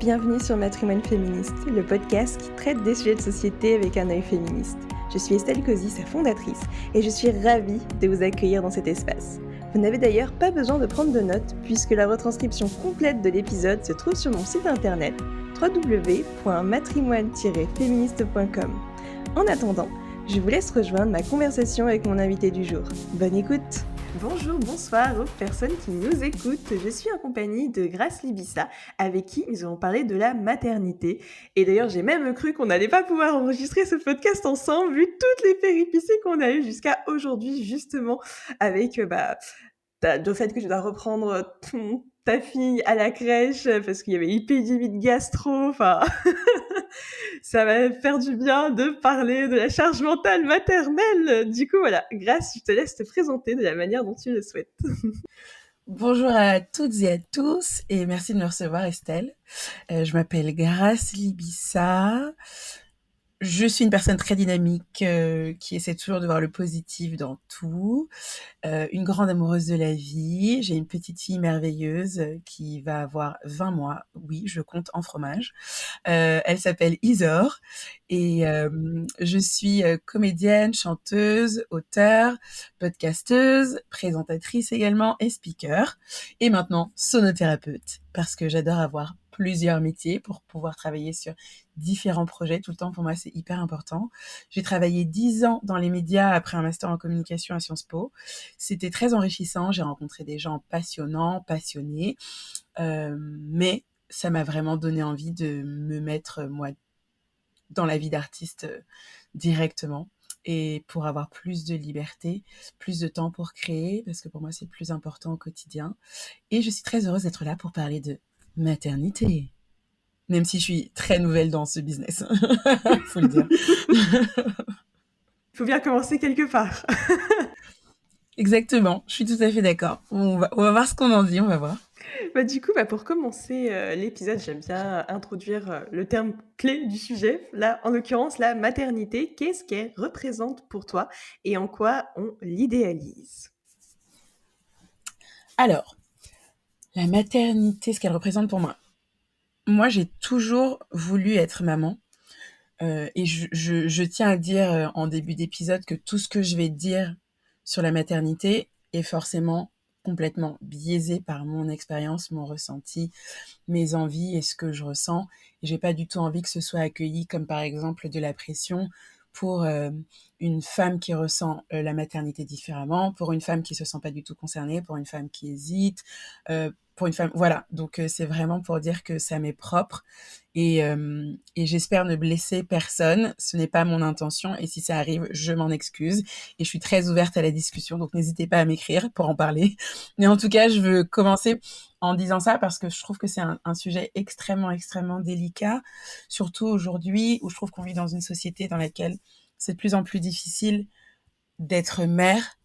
Bienvenue sur Matrimoine Féministe, le podcast qui traite des sujets de société avec un œil féministe. Je suis Estelle Cozy, sa fondatrice, et je suis ravie de vous accueillir dans cet espace. Vous n'avez d'ailleurs pas besoin de prendre de notes, puisque la retranscription complète de l'épisode se trouve sur mon site internet www.matrimoine-féministe.com. En attendant, je vous laisse rejoindre ma conversation avec mon invité du jour. Bonne écoute! Bonjour, bonsoir aux personnes qui nous écoutent. Je suis en compagnie de Grace Libissa, avec qui nous allons parler de la maternité. Et d'ailleurs, j'ai même cru qu'on n'allait pas pouvoir enregistrer ce podcast ensemble, vu toutes les péripéties qu'on a eues jusqu'à aujourd'hui, justement, avec le fait que tu dois reprendre ta fille à la crèche, parce qu'il y avait épidémie de gastro, enfin... Ça va faire du bien de parler de la charge mentale maternelle. Du coup, voilà, Grace, je te laisse te présenter de la manière dont tu le souhaites. Bonjour à toutes et à tous et merci de me recevoir Estelle. Je m'appelle Grace Libissa. Je suis une personne très dynamique qui essaie toujours de voir le positif dans tout. Une grande amoureuse de la vie. J'ai une petite fille merveilleuse qui va avoir 20 mois. Oui, je compte en fromage. Elle s'appelle Isor et je suis comédienne, chanteuse, auteure, podcasteuse, présentatrice également et speaker. Et maintenant, sonothérapeute parce que j'adore avoir plusieurs métiers pour pouvoir travailler sur différents projets tout le temps. Pour moi, c'est hyper important. J'ai travaillé 10 ans dans les médias après un master en communication à Sciences Po. C'était très enrichissant. J'ai rencontré des gens passionnants, passionnés. Mais ça m'a vraiment donné envie de me mettre, moi, dans la vie d'artiste directement. Et pour avoir plus de liberté, plus de temps pour créer, parce que pour moi, c'est le plus important au quotidien. Et je suis très heureuse d'être là pour parler de maternité. Même si je suis très nouvelle dans ce business, faut le dire. Il faut bien commencer quelque part. Exactement, je suis tout à fait d'accord. On va voir ce qu'on en dit, on va voir. Du coup, pour commencer l'épisode, j'aime bien introduire le terme clé du sujet. Là, en l'occurrence, la maternité. Qu'est-ce qu'elle représente pour toi et en quoi on l'idéalise? Alors, la maternité, ce qu'elle représente pour moi. Moi, j'ai toujours voulu être maman. Et je tiens à dire en début d'épisode que tout ce que je vais dire sur la maternité est forcément complètement biaisé par mon expérience, mon ressenti, mes envies et ce que je ressens. Et j'ai pas du tout envie que ce soit accueilli comme par exemple de la pression pour une femme qui ressent la maternité différemment, pour une femme qui se sent pas du tout concernée, pour une femme qui hésite, pour une femme... Voilà, donc c'est vraiment pour dire que ça m'est propre et j'espère ne blesser personne. Ce n'est pas mon intention et si ça arrive, je m'en excuse. Et je suis très ouverte à la discussion, donc n'hésitez pas à m'écrire pour en parler. Mais en tout cas, je veux commencer en disant ça parce que je trouve que c'est un sujet extrêmement, extrêmement délicat, surtout aujourd'hui où je trouve qu'on vit dans une société dans laquelle c'est de plus en plus difficile d'être mère.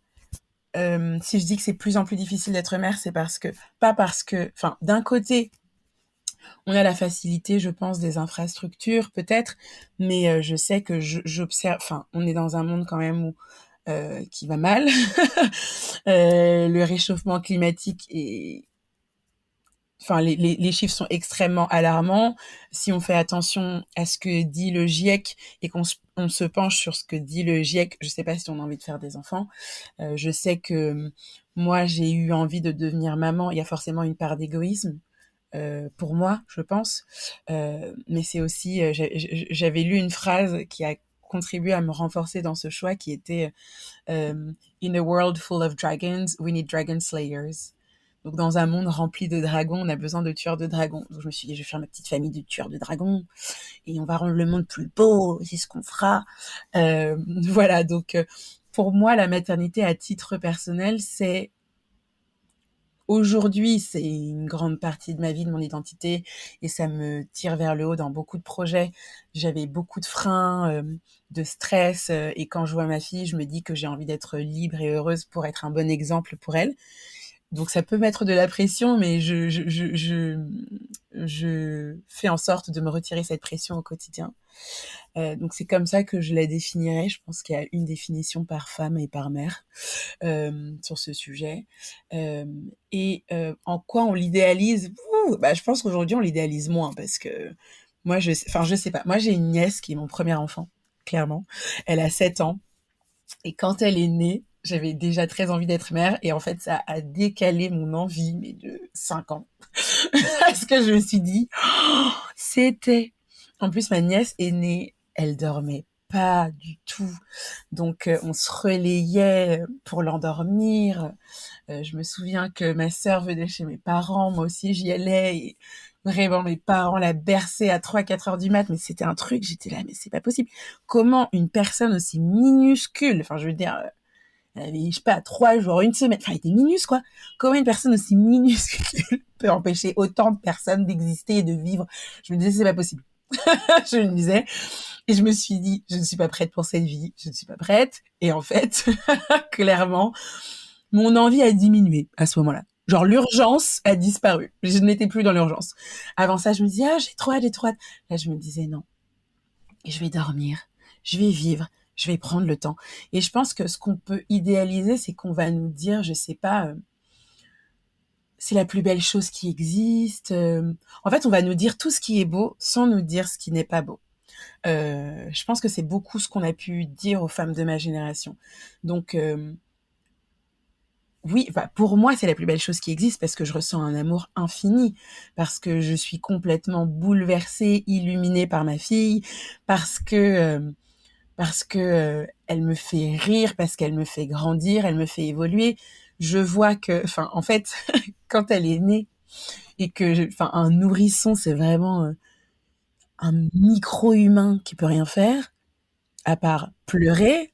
Si je dis que c'est de plus en plus difficile d'être mère, c'est enfin, d'un côté, on a la facilité, je pense, des infrastructures, peut-être, mais je sais que j'observe, enfin, on est dans un monde quand même où qui va mal. Le réchauffement climatique est... Enfin, les chiffres sont extrêmement alarmants. Si on fait attention à ce que dit le GIEC et on se penche sur ce que dit le GIEC, je sais pas si on a envie de faire des enfants. Je sais que moi, j'ai eu envie de devenir maman. Il y a forcément une part d'égoïsme. Pour moi, je pense. Mais c'est aussi, j'avais lu une phrase qui a contribué à me renforcer dans ce choix qui était In a world full of dragons, we need dragon slayers. Donc dans un monde rempli de dragons, on a besoin de tueurs de dragons. Donc je me suis dit, je vais faire ma petite famille de tueurs de dragons et on va rendre le monde plus beau, c'est ce qu'on fera. Voilà, donc pour moi, la maternité à titre personnel, c'est aujourd'hui, c'est une grande partie de ma vie, de mon identité, et ça me tire vers le haut dans beaucoup de projets. J'avais beaucoup de freins, de stress, et quand je vois ma fille, je me dis que j'ai envie d'être libre et heureuse pour être un bon exemple pour elle. Donc ça peut mettre de la pression, mais je fais en sorte de me retirer cette pression au quotidien. Donc c'est comme ça que je la définirais. Je pense qu'il y a une définition par femme et par mère sur ce sujet. Et en quoi on l'idéalise? Bah, je pense qu'aujourd'hui, on l'idéalise moins parce que moi, je sais pas. Moi, j'ai une nièce qui est mon premier enfant, clairement. Elle a 7 ans. Et quand elle est née, j'avais déjà très envie d'être mère. Et en fait, ça a décalé mon envie, mais de 5 ans. Parce que je me suis dit, oh, c'était... En plus, ma nièce est née, elle dormait pas du tout. Donc, on se relayait pour l'endormir. Je me souviens que ma sœur venait chez mes parents, moi aussi j'y allais, et vraiment mes parents la berçaient à 3-4 heures du mat, mais c'était un truc, j'étais là, mais c'est pas possible. Comment une personne aussi minuscule, enfin je veux dire, elle avait, je sais pas, 3 jours, une semaine, enfin elle était minus quoi. Comment une personne aussi minuscule peut empêcher autant de personnes d'exister et de vivre? Je me disais, c'est pas possible. Je me disais, et je me suis dit, je ne suis pas prête pour cette vie, je ne suis pas prête. Et en fait, clairement, mon envie a diminué à ce moment-là. Genre, l'urgence a disparu. Je n'étais plus dans l'urgence. Avant ça, je me disais, ah, j'ai trop hâte, j'ai trop hâte. Là, je me disais, non. Et je vais dormir. Je vais vivre. Je vais prendre le temps. Et je pense que ce qu'on peut idéaliser, c'est qu'on va nous dire, je sais pas, c'est la plus belle chose qui existe. En fait, on va nous dire tout ce qui est beau sans nous dire ce qui n'est pas beau. Je pense que c'est beaucoup ce qu'on a pu dire aux femmes de ma génération. Donc, oui, bah, pour moi, c'est la plus belle chose qui existe parce que je ressens un amour infini, parce que je suis complètement bouleversée, illuminée par ma fille, parce que elle me fait rire, parce qu'elle me fait grandir, elle me fait évoluer. Je vois que, enfin, en fait, quand elle est née et que, enfin, un nourrisson, c'est vraiment un micro-humain qui peut rien faire à part pleurer.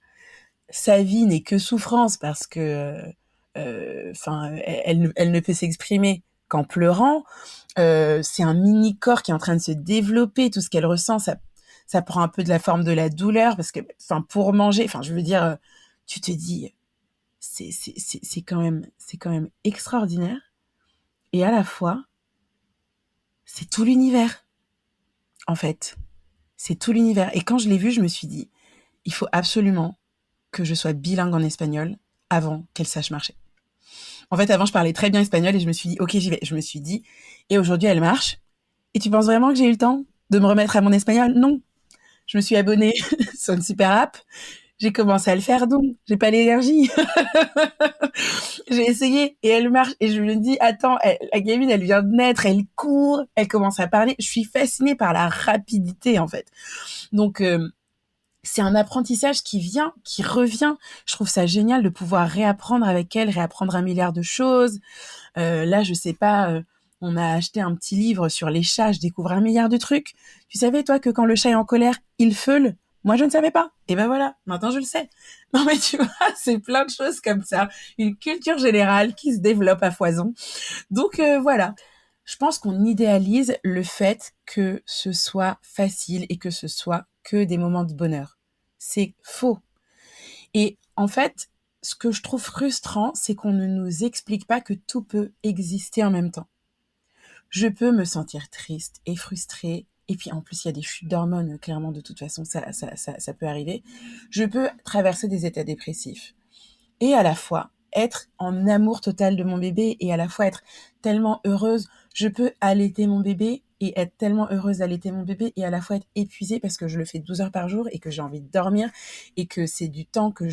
Sa vie n'est que souffrance parce que, enfin, elle ne peut s'exprimer qu'en pleurant. C'est un mini corps qui est en train de se développer. Tout ce qu'elle ressent, ça prend un peu de la forme de la douleur parce que, enfin, pour manger, enfin, je veux dire, tu te dis, c'est quand même extraordinaire. Et à la fois, c'est tout l'univers, en fait. C'est tout l'univers. Et quand je l'ai vu, je me suis dit, il faut absolument que je sois bilingue en espagnol avant qu'elle sache marcher. En fait, avant, je parlais très bien espagnol et je me suis dit, ok, j'y vais. Je me suis dit, et aujourd'hui, elle marche. Et tu penses vraiment que j'ai eu le temps de me remettre à mon espagnol? Non. Je me suis abonnée sur une super app. J'ai commencé à le faire, donc j'ai pas l'énergie. J'ai essayé et elle marche. Et je me dis, attends, la gamine, elle vient de naître, elle court, elle commence à parler. Je suis fascinée par la rapidité, en fait. Donc, c'est un apprentissage qui vient, qui revient. Je trouve ça génial de pouvoir réapprendre avec elle, réapprendre 1 milliard de choses. Là, je sais pas, on a acheté un petit livre sur les chats, je découvre 1 milliard de trucs. Tu savais, toi, que quand le chat est en colère, il feule? Moi, je ne savais pas. Et ben voilà, maintenant je le sais. Non, mais tu vois, c'est plein de choses comme ça. Une culture générale qui se développe à foison. Donc, voilà. Je pense qu'on idéalise le fait que ce soit facile et que ce soit que des moments de bonheur. C'est faux. Et en fait, ce que je trouve frustrant, c'est qu'on ne nous explique pas que tout peut exister en même temps. Je peux me sentir triste et frustrée, et puis en plus il y a des chutes d'hormones, clairement de toute façon ça peut arriver. Je peux traverser des états dépressifs et à la fois être en amour total de mon bébé et à la fois être tellement heureuse. Je peux allaiter mon bébé et être tellement heureuse d'allaiter mon bébé et à la fois être épuisée parce que je le fais 12 heures par jour et que j'ai envie de dormir et que c'est du temps que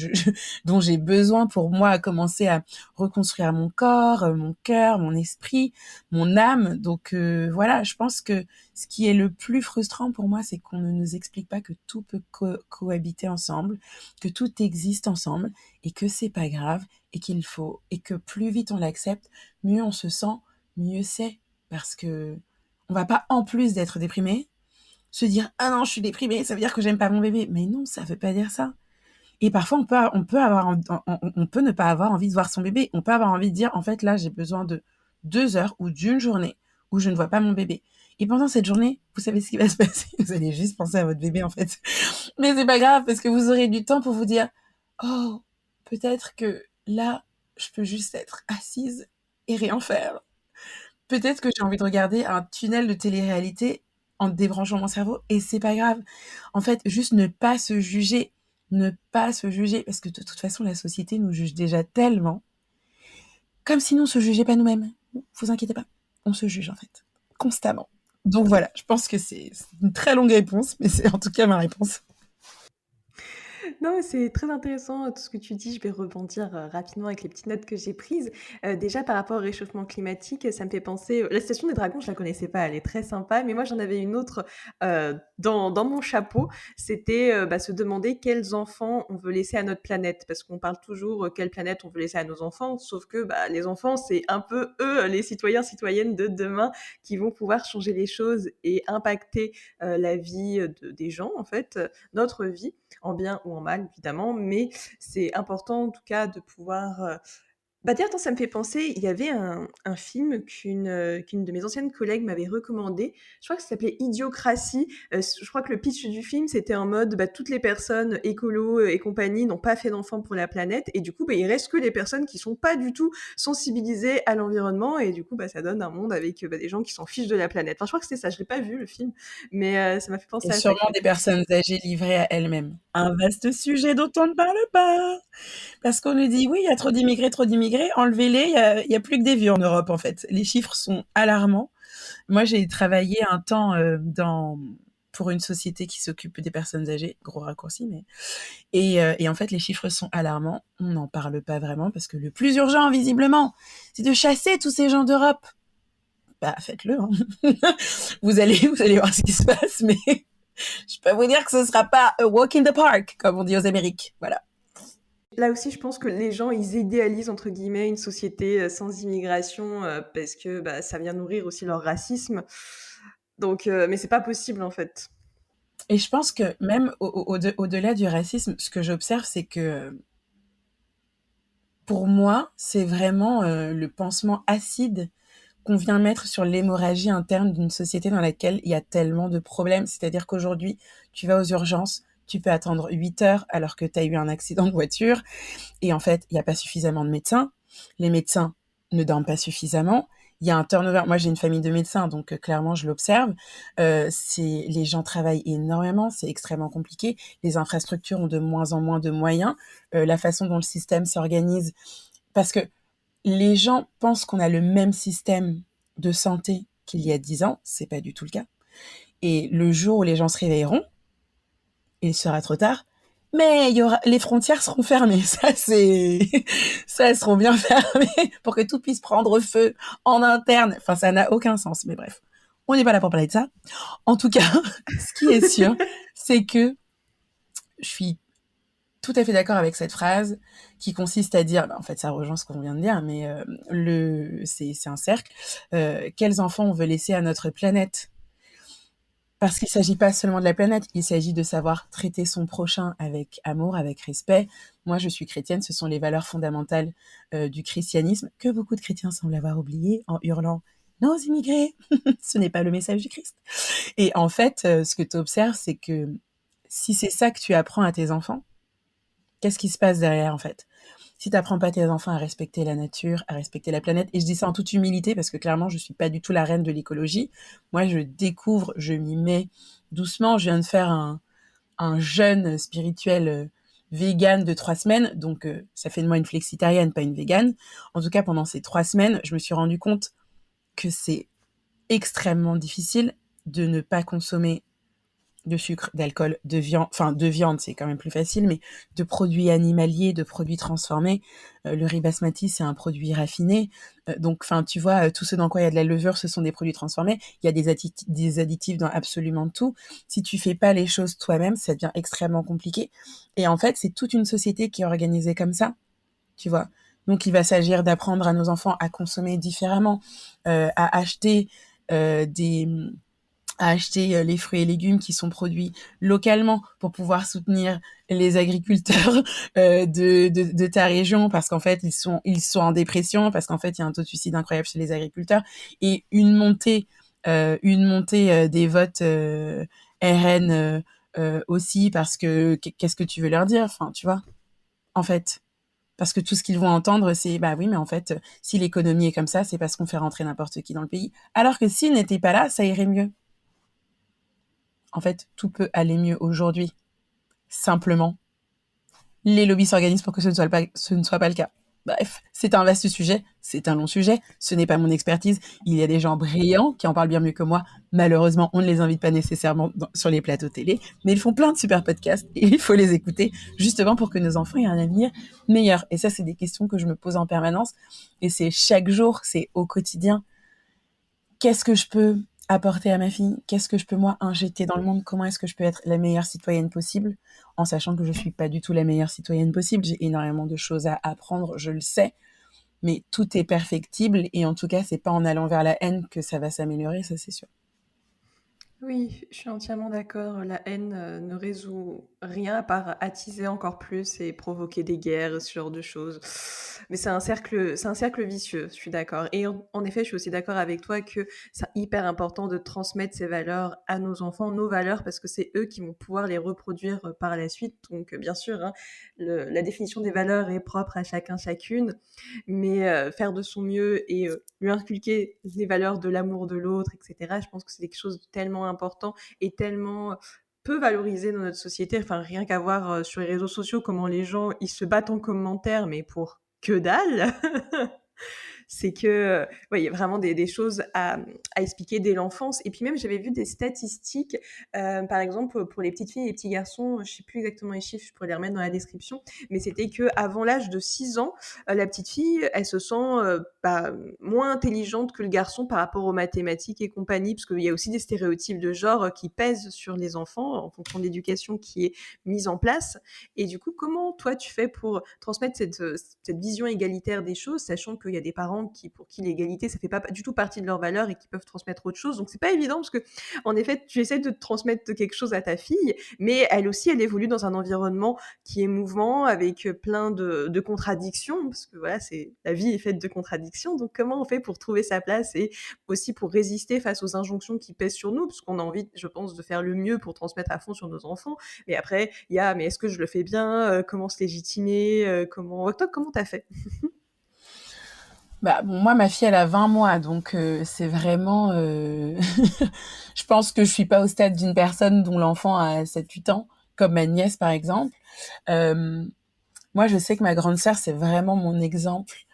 dont j'ai besoin pour moi commencer à reconstruire mon corps, mon cœur, mon esprit, mon âme. Donc voilà, je pense que ce qui est le plus frustrant pour moi, c'est qu'on ne nous explique pas que tout peut cohabiter ensemble, que tout existe ensemble et que c'est pas grave et qu'il faut et que plus vite on l'accepte, mieux on se sent, mieux c'est parce que on va pas en plus d'être déprimé se dire ah non je suis déprimée ça veut dire que j'aime pas mon bébé, mais non ça veut pas dire ça. Et parfois on peut ne pas avoir envie de voir son bébé, on peut avoir envie de dire en fait là j'ai besoin de 2 heures ou d'une journée où je ne vois pas mon bébé. Et pendant cette journée, vous savez ce qui va se passer, vous allez juste penser à votre bébé en fait. Mais c'est pas grave parce que vous aurez du temps pour vous dire oh peut-être que là je peux juste être assise et rien faire. Peut-être que j'ai envie de regarder un tunnel de télé-réalité en débranchant mon cerveau et c'est pas grave. En fait, juste ne pas se juger, parce que de toute façon la société nous juge déjà tellement, comme si nous on se jugeait pas nous-mêmes. Vous inquiétez pas, on se juge en fait. constamment. Donc voilà, je pense que c'est une très longue réponse, mais c'est en tout cas ma réponse. Non, mais c'est très intéressant tout ce que tu dis. Je vais rebondir rapidement avec les petites notes que j'ai prises. Déjà, par rapport au réchauffement climatique, ça me fait penser. La station des dragons, je la connaissais pas, elle est très sympa. Mais moi, j'en avais une autre dans mon chapeau. C'était se demander quels enfants on veut laisser à notre planète. Parce qu'on parle toujours quelle planète on veut laisser à nos enfants. Sauf que les enfants, c'est un peu eux, les citoyens, citoyennes de demain, qui vont pouvoir changer les choses et impacter la vie des gens, en fait, notre vie en bien ou en mal, évidemment, mais c'est important en tout cas de pouvoir. D'ailleurs, attends, ça me fait penser, il y avait un film qu'une de mes anciennes collègues m'avait recommandé. Je crois que ça s'appelait Idiocratie. Je crois que le pitch du film, c'était en mode toutes les personnes écolos et compagnie n'ont pas fait d'enfants pour la planète. Et du coup, il reste que les personnes qui sont pas du tout sensibilisées à l'environnement. Et du coup, ça donne un monde avec des gens qui s'en fichent de la planète. Enfin, je crois que c'était ça. Je l'ai pas vu, le film. Mais ça m'a fait penser Et à ça. sûrement des personnes âgées livrées à elles-mêmes. Un vaste sujet dont on ne parle pas. Parce qu'on nous dit, oui, il y a trop d'immigrés, enlevez-les, il y a plus que des vieux en Europe, en fait. Les chiffres sont alarmants. Moi, j'ai travaillé un temps pour une société qui s'occupe des personnes âgées, gros raccourci, mais... Et en fait, les chiffres sont alarmants. On n'en parle pas vraiment parce que le plus urgent, visiblement, c'est de chasser tous ces gens d'Europe. Faites-le, hein. Vous allez voir ce qui se passe, mais je peux vous dire que ce sera pas a walk in the park, comme on dit aux Amériques. Voilà. Là aussi, je pense que les gens, ils idéalisent entre guillemets une société sans immigration parce que ça vient nourrir aussi leur racisme. Donc, mais c'est pas possible en fait. Et je pense que même au-delà du racisme, ce que j'observe, c'est que pour moi, c'est vraiment le pansement acide qu'on vient mettre sur l'hémorragie interne d'une société dans laquelle il y a tellement de problèmes. C'est-à-dire qu'aujourd'hui, tu vas aux urgences, tu peux attendre 8 heures alors que tu as eu un accident de voiture. Et en fait, il n'y a pas suffisamment de médecins. Les médecins ne dorment pas suffisamment. Il y a un turnover. Moi, j'ai une famille de médecins, donc clairement, je l'observe. Les gens travaillent énormément, c'est extrêmement compliqué. Les infrastructures ont de moins en moins de moyens. La façon dont le système s'organise, parce que les gens pensent qu'on a le même système de santé qu'il y a 10 ans. C'est pas du tout le cas. Et le jour où les gens se réveilleront, il sera trop tard. Mais les frontières seront fermées. Ça, elles seront bien fermées pour que tout puisse prendre feu en interne. Enfin, ça n'a aucun sens. Mais bref, on n'est pas là pour parler de ça. En tout cas, ce qui est sûr, c'est que je suis tout à fait d'accord avec cette phrase qui consiste à dire, en fait, ça rejoint ce qu'on vient de dire, mais c'est un cercle. Quels enfants on veut laisser à notre planète ? Parce qu'il ne s'agit pas seulement de la planète, il s'agit de savoir traiter son prochain avec amour, avec respect. Moi, je suis chrétienne, ce sont les valeurs fondamentales du christianisme que beaucoup de chrétiens semblent avoir oubliées en hurlant « Non aux immigrés !» Ce n'est pas le message du Christ. Et en fait, ce que tu observes, c'est que si c'est ça que tu apprends à tes enfants, qu'est-ce qui se passe derrière, en fait ? Si tu n'apprends pas tes enfants à respecter la nature, à respecter la planète, et je dis ça en toute humilité parce que clairement, je ne suis pas du tout la reine de l'écologie. Moi, je découvre, je m'y mets doucement. Je viens de faire un jeûne spirituel vegan de 3 semaines, donc ça fait de moi une flexitarienne, pas une végane. En tout cas, pendant ces 3 semaines, je me suis rendu compte que c'est extrêmement difficile de ne pas consommer de sucre, d'alcool, de viande, c'est quand même plus facile, mais de produits animaliers, de produits transformés. Le riz basmati, c'est un produit raffiné. Donc, tu vois, tout ce dans quoi il y a de la levure, ce sont des produits transformés. Il y a des additifs dans absolument tout. Si tu fais pas les choses toi-même, ça devient extrêmement compliqué. Et en fait, c'est toute une société qui est organisée comme ça, tu vois. Donc, il va s'agir d'apprendre à nos enfants à consommer différemment, à acheter les fruits et légumes qui sont produits localement pour pouvoir soutenir les agriculteurs de ta région parce qu'en fait ils sont en dépression, parce qu'en fait il y a un taux de suicide incroyable chez les agriculteurs, et une montée des votes RN aussi, parce que qu'est-ce que tu veux leur dire, enfin tu vois, en fait, parce que tout ce qu'ils vont entendre, c'est oui, mais en fait, si l'économie est comme ça, c'est parce qu'on fait rentrer n'importe qui dans le pays. Alors que s'ils n'étaient pas là, ça irait mieux. En fait, tout peut aller mieux aujourd'hui. Simplement, les lobbies s'organisent pour que ce ne soit pas le cas. Bref, c'est un vaste sujet, c'est un long sujet, ce n'est pas mon expertise. Il y a des gens brillants qui en parlent bien mieux que moi. Malheureusement, on ne les invite pas nécessairement sur les plateaux télé, mais ils font plein de super podcasts et il faut les écouter justement pour que nos enfants aient un avenir meilleur. Et ça, c'est des questions que je me pose en permanence et c'est chaque jour, c'est au quotidien. Qu'est-ce que je peux apporter à ma fille? Qu'est-ce que je peux moi injecter dans le monde? Comment est-ce que je peux être la meilleure citoyenne possible? En sachant que je suis pas du tout la meilleure citoyenne possible. J'ai énormément de choses à apprendre, je le sais, mais tout est perfectible et en tout cas, c'est pas en allant vers la haine que ça va s'améliorer, ça c'est sûr. Oui, je suis entièrement d'accord. La haine ne résout rien à part attiser encore plus et provoquer des guerres, ce genre de choses. Mais c'est un cercle vicieux, je suis d'accord. Et en effet, je suis aussi d'accord avec toi que c'est hyper important de transmettre ces valeurs à nos enfants, nos valeurs, parce que c'est eux qui vont pouvoir les reproduire par la suite. Donc, bien sûr, hein, la définition des valeurs est propre à chacun, chacune, mais faire de son mieux et lui inculquer les valeurs de l'amour de l'autre, etc. Je pense que c'est quelque chose de tellement important et tellement peu valorisé dans notre société. Enfin, rien qu'à voir sur les réseaux sociaux comment les gens ils se battent en commentaire, mais pour que dalle. C'est que, ouais, il y a vraiment des choses à expliquer dès l'enfance. Et puis même, j'avais vu des statistiques, par exemple, pour les petites filles et les petits garçons, je sais plus exactement les chiffres, je pourrais les remettre dans la description, mais c'était que avant l'âge de 6 ans, la petite fille, elle se sent moins intelligente que le garçon par rapport aux mathématiques et compagnie, parce qu'il y a aussi des stéréotypes de genre qui pèsent sur les enfants en fonction de l'éducation qui est mise en place. Et du coup, comment toi tu fais pour transmettre cette vision égalitaire des choses, sachant qu'il y a des parents pour qui l'égalité, ça fait pas du tout partie de leurs valeurs et qui peuvent transmettre autre chose. Donc c'est pas évident parce que, en effet, tu essaies de transmettre quelque chose à ta fille, mais elle aussi, elle évolue dans un environnement qui est mouvant, avec plein de contradictions, parce que voilà, la vie est faite de contradictions. Donc comment on fait pour trouver sa place et aussi pour résister face aux injonctions qui pèsent sur nous, parce qu'on a envie, je pense, de faire le mieux pour transmettre à fond sur nos enfants. Mais après, il y a, mais est-ce que je le fais bien? Comment se légitimer? Toi, comment t'as fait? Bah, bon, moi, ma fille, elle a 20 mois, donc c'est vraiment... je pense que je suis pas au stade d'une personne dont l'enfant a 7-8 ans, comme ma nièce, par exemple. Euh, Moi, je sais que ma grande sœur, c'est vraiment mon exemple.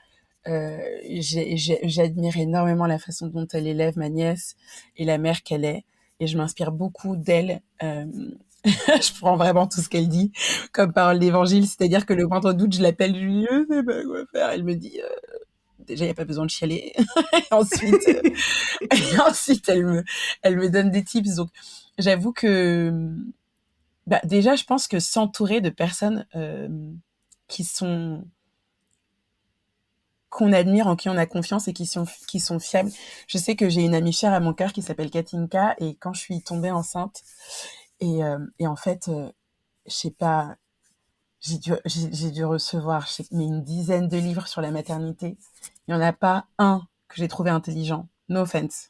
J'admire énormément la façon dont elle élève ma nièce et la mère qu'elle est. Et je m'inspire beaucoup d'elle. Je prends vraiment tout ce qu'elle dit comme parole d'évangile. C'est-à-dire que le moindre doute, je l'appelle, je lui dis, je sais pas quoi faire. Elle me dit, déjà, il n'y a pas besoin de chialer. Et ensuite, et ensuite elle me donne des tips. Donc, j'avoue que, bah, déjà, je pense que s'entourer de personnes qui sont qu'on admire, en qui on a confiance et qui sont fiables. Je sais que j'ai une amie chère à mon cœur qui s'appelle Katinka et quand je suis tombée enceinte et en fait, je sais pas, j'ai dû recevoir mais une dizaine de livres sur la maternité. Il y en a pas un que j'ai trouvé intelligent. No offense.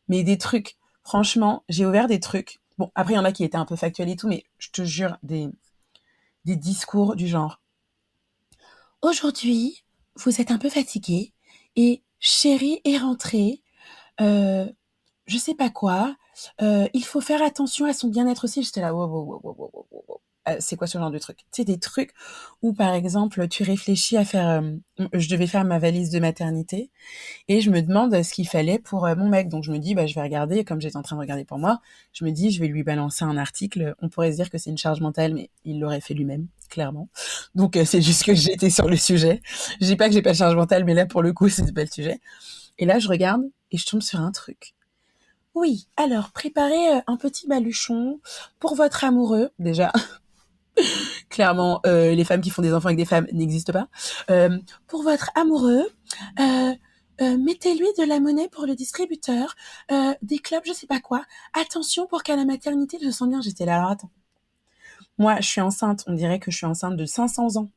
Mais des trucs, franchement, j'ai ouvert des trucs. Bon, après, il y en a qui étaient un peu factuels et tout, mais je te jure, des discours du genre aujourd'hui, vous êtes un peu fatigué et chérie est rentrée, euh, je sais pas quoi, il faut faire attention à son bien-être aussi. J'étais là, wow, wow, wow, wow, wow, wow, wow. C'est quoi ce genre de truc? Tu sais, des trucs où, par exemple, tu réfléchis à faire... je devais faire ma valise de maternité et je me demande ce qu'il fallait pour mon mec. Donc, je me dis, bah, je vais regarder, comme j'étais en train de regarder pour moi, je me dis, je vais lui balancer un article. On pourrait se dire que c'est une charge mentale, mais il l'aurait fait lui-même, clairement. Donc, c'est juste que j'étais sur le sujet. Je dis pas que j'ai pas de charge mentale, mais là, pour le coup, c'est pas le sujet. Et là, je regarde et je tombe sur un truc. Oui, alors, préparez un petit baluchon pour votre amoureux. Déjà, clairement, les femmes qui font des enfants avec des femmes n'existent pas. Pour votre amoureux, euh, mettez-lui de la monnaie pour le distributeur, des clubs, je sais pas quoi. Attention pour qu'à la maternité, je sens bien. J'étais là, alors attends. Moi, je suis enceinte, on dirait que je suis enceinte de 500 ans.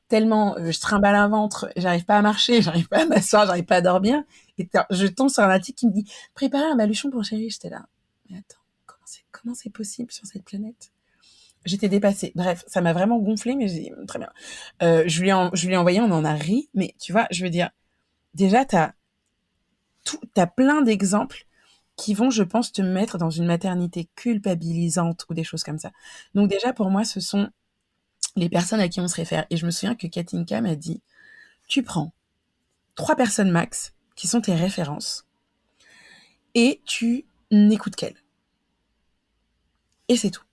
Tellement je trimballe un ventre, j'arrive pas à marcher, j'arrive pas à m'asseoir, j'arrive pas à dormir. Et je tombe sur un article qui me dit préparez un baluchon pour chérie. J'étais là, mais attends, comment c'est possible sur cette planète? J'étais dépassée. Bref, ça m'a vraiment gonflé, mais j'ai dit très bien. Je lui ai envoyé, on en a ri, mais tu vois, je veux dire, déjà t'as plein d'exemples qui vont, je pense, te mettre dans une maternité culpabilisante ou des choses comme ça. Donc déjà, pour moi, ce sont les personnes à qui on se réfère. Et je me souviens que Katinka m'a dit, tu prends 3 personnes max qui sont tes références et tu n'écoutes qu'elles. Et c'est tout.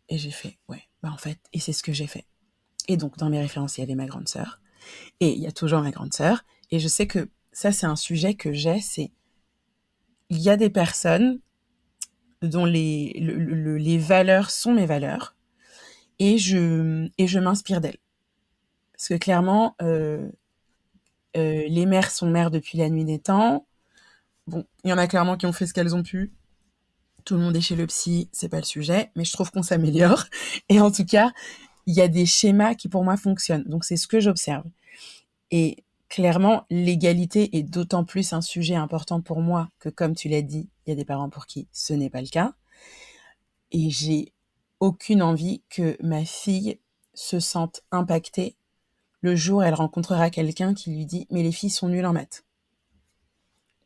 Et j'ai fait, ouais, en fait, et c'est ce que j'ai fait. Et donc, dans mes références, il y avait ma grande sœur. Et il y a toujours ma grande sœur. Et je sais que ça, c'est un sujet que j'ai, c'est... Il y a des personnes dont les valeurs sont mes valeurs. Et je m'inspire d'elles. Parce que clairement, les mères sont mères depuis la nuit des temps. Bon, il y en a clairement qui ont fait ce qu'elles ont pu. Tout le monde est chez le psy, c'est pas le sujet, mais je trouve qu'on s'améliore. Et en tout cas, il y a des schémas qui pour moi fonctionnent. Donc c'est ce que j'observe. Et clairement, l'égalité est d'autant plus un sujet important pour moi que, comme tu l'as dit, il y a des parents pour qui ce n'est pas le cas. Et j'ai aucune envie que ma fille se sente impactée le jour où elle rencontrera quelqu'un qui lui dit « mais les filles sont nulles en maths ».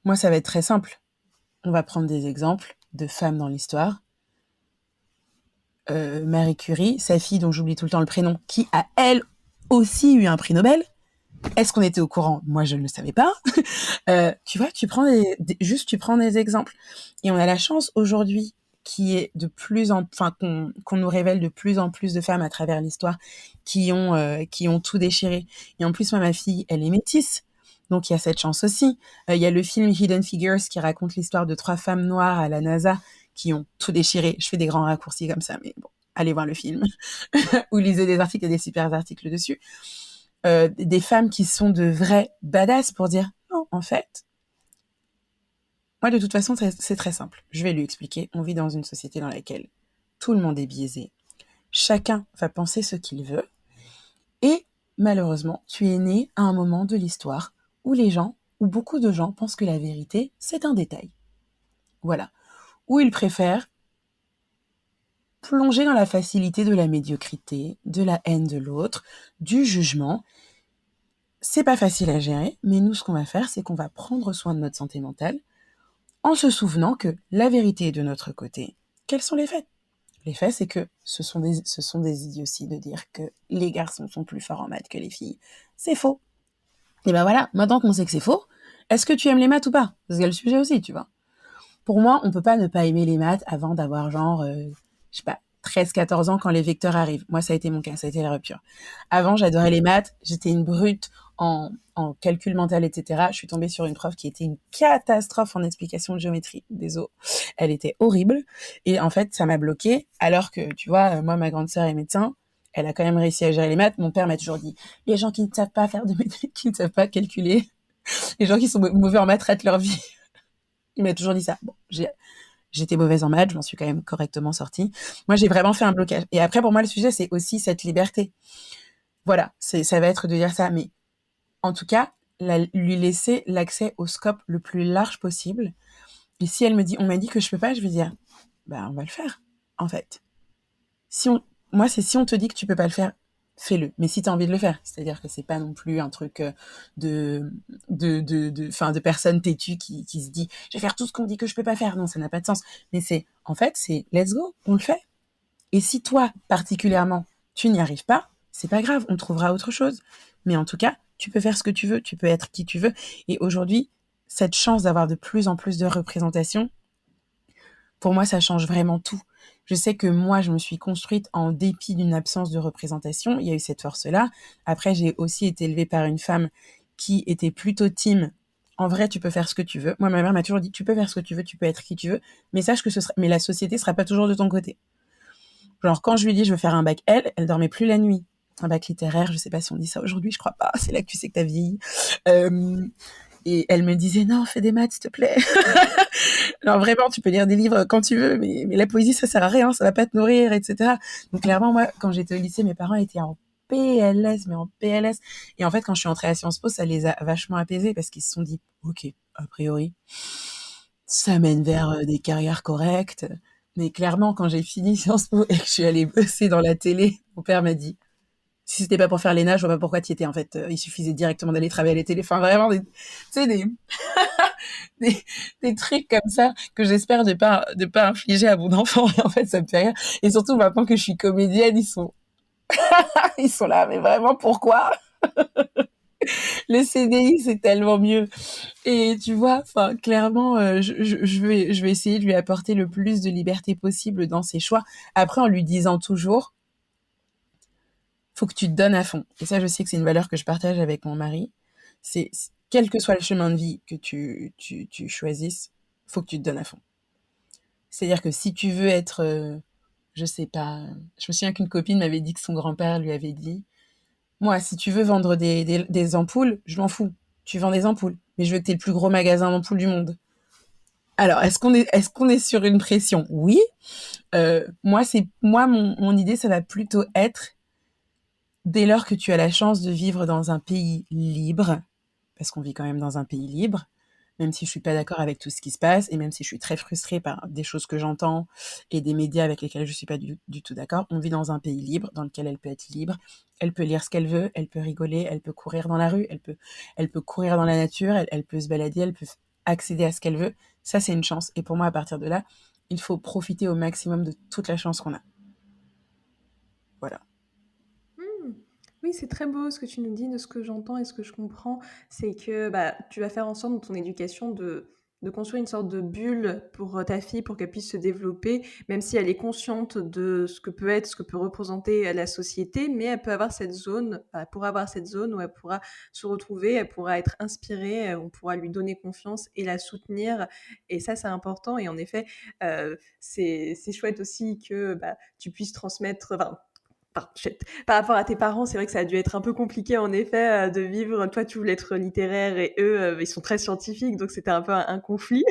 Moi, ça va être très simple. On va prendre des exemples de femmes dans l'histoire. Marie Curie, sa fille dont j'oublie tout le temps le prénom, qui a elle aussi eu un prix Nobel. Est-ce qu'on était au courant ? Moi, je ne le savais pas. Tu vois, tu prends tu prends des exemples. Et on a la chance aujourd'hui qui est qu'on nous révèle de plus en plus de femmes à travers l'histoire qui ont tout déchiré. Et en plus, moi, ma fille, elle est métisse. Donc, il y a cette chance aussi. Il y a le film Hidden Figures qui raconte l'histoire de 3 femmes noires à la NASA qui ont tout déchiré. Je fais des grands raccourcis comme ça, mais bon, allez voir le film. Ou lisez des articles, il y a des super articles dessus. Des femmes qui sont de vraies badass pour dire non, en fait, moi de toute façon c'est très simple. Je vais lui expliquer. On vit dans une société dans laquelle tout le monde est biaisé. Chacun va penser ce qu'il veut. Et malheureusement, tu es né à un moment de l'histoire où beaucoup de gens pensent que la vérité, c'est un détail. Voilà. Où ils préfèrent plonger dans la facilité de la médiocrité, de la haine de l'autre, du jugement. C'est pas facile à gérer, mais nous, ce qu'on va faire, c'est qu'on va prendre soin de notre santé mentale en se souvenant que la vérité est de notre côté. Quels sont les faits ? Les faits, c'est que ce sont des idioties de dire que les garçons sont plus forts en maths que les filles. C'est faux. Et ben voilà, maintenant qu'on sait que c'est faux, est-ce que tu aimes les maths ou pas ? Parce qu'il y a le sujet aussi, tu vois. Pour moi, on peut pas ne pas aimer les maths avant d'avoir genre, 13-14 ans quand les vecteurs arrivent. Moi, ça a été mon cas, ça a été la rupture. Avant, j'adorais les maths, j'étais une brute en calcul mental, etc. Je suis tombée sur une prof qui était une catastrophe en explication de géométrie. Désolé. Elle était horrible. Et en fait, ça m'a bloquée. Alors que, tu vois, moi, ma grande sœur est médecin. Elle a quand même réussi à gérer les maths. Mon père m'a toujours dit, les gens qui ne savent pas faire de maths, qui ne savent pas calculer, les gens qui sont mauvais en maths ratent leur vie. Il m'a toujours dit ça. Bon, j'étais mauvaise en maths, je m'en suis quand même correctement sortie. Moi, j'ai vraiment fait un blocage. Et après, pour moi, le sujet, c'est aussi cette liberté. Voilà, ça va être de dire ça. Mais en tout cas, lui laisser l'accès au scope le plus large possible. Et si on m'a dit que je peux pas, je vais dire, on va le faire, en fait. Si on te dit que tu peux pas le faire, fais-le. Mais si tu as envie de le faire, c'est-à-dire que c'est pas non plus un truc de personnes têtues qui se dit je vais faire tout ce qu'on me dit que je peux pas faire. Non, ça n'a pas de sens. Mais c'est let's go, on le fait. Et si toi particulièrement tu n'y arrives pas, c'est pas grave, on trouvera autre chose. Mais en tout cas, tu peux faire ce que tu veux, tu peux être qui tu veux. Et aujourd'hui, cette chance d'avoir de plus en plus de représentation, pour moi, ça change vraiment tout. Je sais que moi, je me suis construite en dépit d'une absence de représentation. Il y a eu cette force-là. Après, j'ai aussi été élevée par une femme qui était plutôt team. En vrai, tu peux faire ce que tu veux. Moi, ma mère m'a toujours dit, tu peux faire ce que tu veux, tu peux être qui tu veux, mais sache que mais la société sera pas toujours de ton côté. Genre, quand je lui dis, je veux faire un bac L, elle dormait plus la nuit. Un bac littéraire, je sais pas si on dit ça aujourd'hui, je crois pas. C'est là que tu sais que t'as vieilli. Et elle me disait, non, fais des maths, s'il te plaît. Alors vraiment, tu peux lire des livres quand tu veux, mais la poésie, ça sert à rien, ça va pas te nourrir, etc. Donc clairement, moi, quand j'étais au lycée, mes parents étaient en PLS, mais en PLS. Et en fait, quand je suis entrée à Sciences Po, ça les a vachement apaisés parce qu'ils se sont dit, ok, a priori, ça mène vers des carrières correctes. Mais clairement, quand j'ai fini Sciences Po et que je suis allée bosser dans la télé, mon père m'a dit, si c'était pas pour faire l'ENA, je vois pas pourquoi tu y étais, en fait. Il suffisait directement d'aller travailler à la télé. Enfin, vraiment, tu sais, des trucs comme ça que j'espère de pas infliger à mon enfant. Et en fait, ça me fait rire. Et surtout, maintenant que je suis comédienne, ils sont là. Mais vraiment, pourquoi? Le CDI, c'est tellement mieux. Et tu vois, enfin, clairement, je vais essayer de lui apporter le plus de liberté possible dans ses choix. Après, en lui disant toujours, faut que tu te donnes à fond. Et ça, je sais que c'est une valeur que je partage avec mon mari. Quel que soit le chemin de vie que tu choisisses, faut que tu te donnes à fond. C'est-à-dire que si tu veux être, je sais pas, je me souviens qu'une copine m'avait dit que son grand-père lui avait dit, moi, si tu veux vendre des ampoules, je m'en fous. Tu vends des ampoules. Mais je veux que tu aies le plus gros magasin d'ampoules du monde. Alors, est-ce qu'on est sur une pression? Oui. Moi, mon idée, ça va plutôt être, dès lors que tu as la chance de vivre dans un pays libre, parce qu'on vit quand même dans un pays libre, même si je suis pas d'accord avec tout ce qui se passe, et même si je suis très frustrée par des choses que j'entends et des médias avec lesquels je suis pas du tout d'accord, on vit dans un pays libre, dans lequel elle peut être libre, elle peut lire ce qu'elle veut, elle peut rigoler, elle peut courir dans la rue, elle peut courir dans la nature, elle peut se balader, elle peut accéder à ce qu'elle veut. Ça, c'est une chance. Et pour moi, à partir de là, il faut profiter au maximum de toute la chance qu'on a. Voilà. Mmh. Oui, c'est très beau ce que tu nous dis, de ce que j'entends et ce que je comprends, c'est que, bah, tu vas faire en sorte dans ton éducation de construire une sorte de bulle pour, ta fille, pour qu'elle puisse se développer, même si elle est consciente de ce que peut être, ce que peut représenter, la société, mais elle peut avoir cette zone, elle pourra avoir cette zone où elle pourra se retrouver, elle pourra être inspirée, on pourra lui donner confiance et la soutenir et ça, c'est important et en effet, c'est chouette aussi que, bah, tu puisses transmettre enfin, par rapport à tes parents, c'est vrai que ça a dû être un peu compliqué en effet de vivre. Toi, tu voulais être littéraire et eux, ils sont très scientifiques, donc c'était un peu un conflit.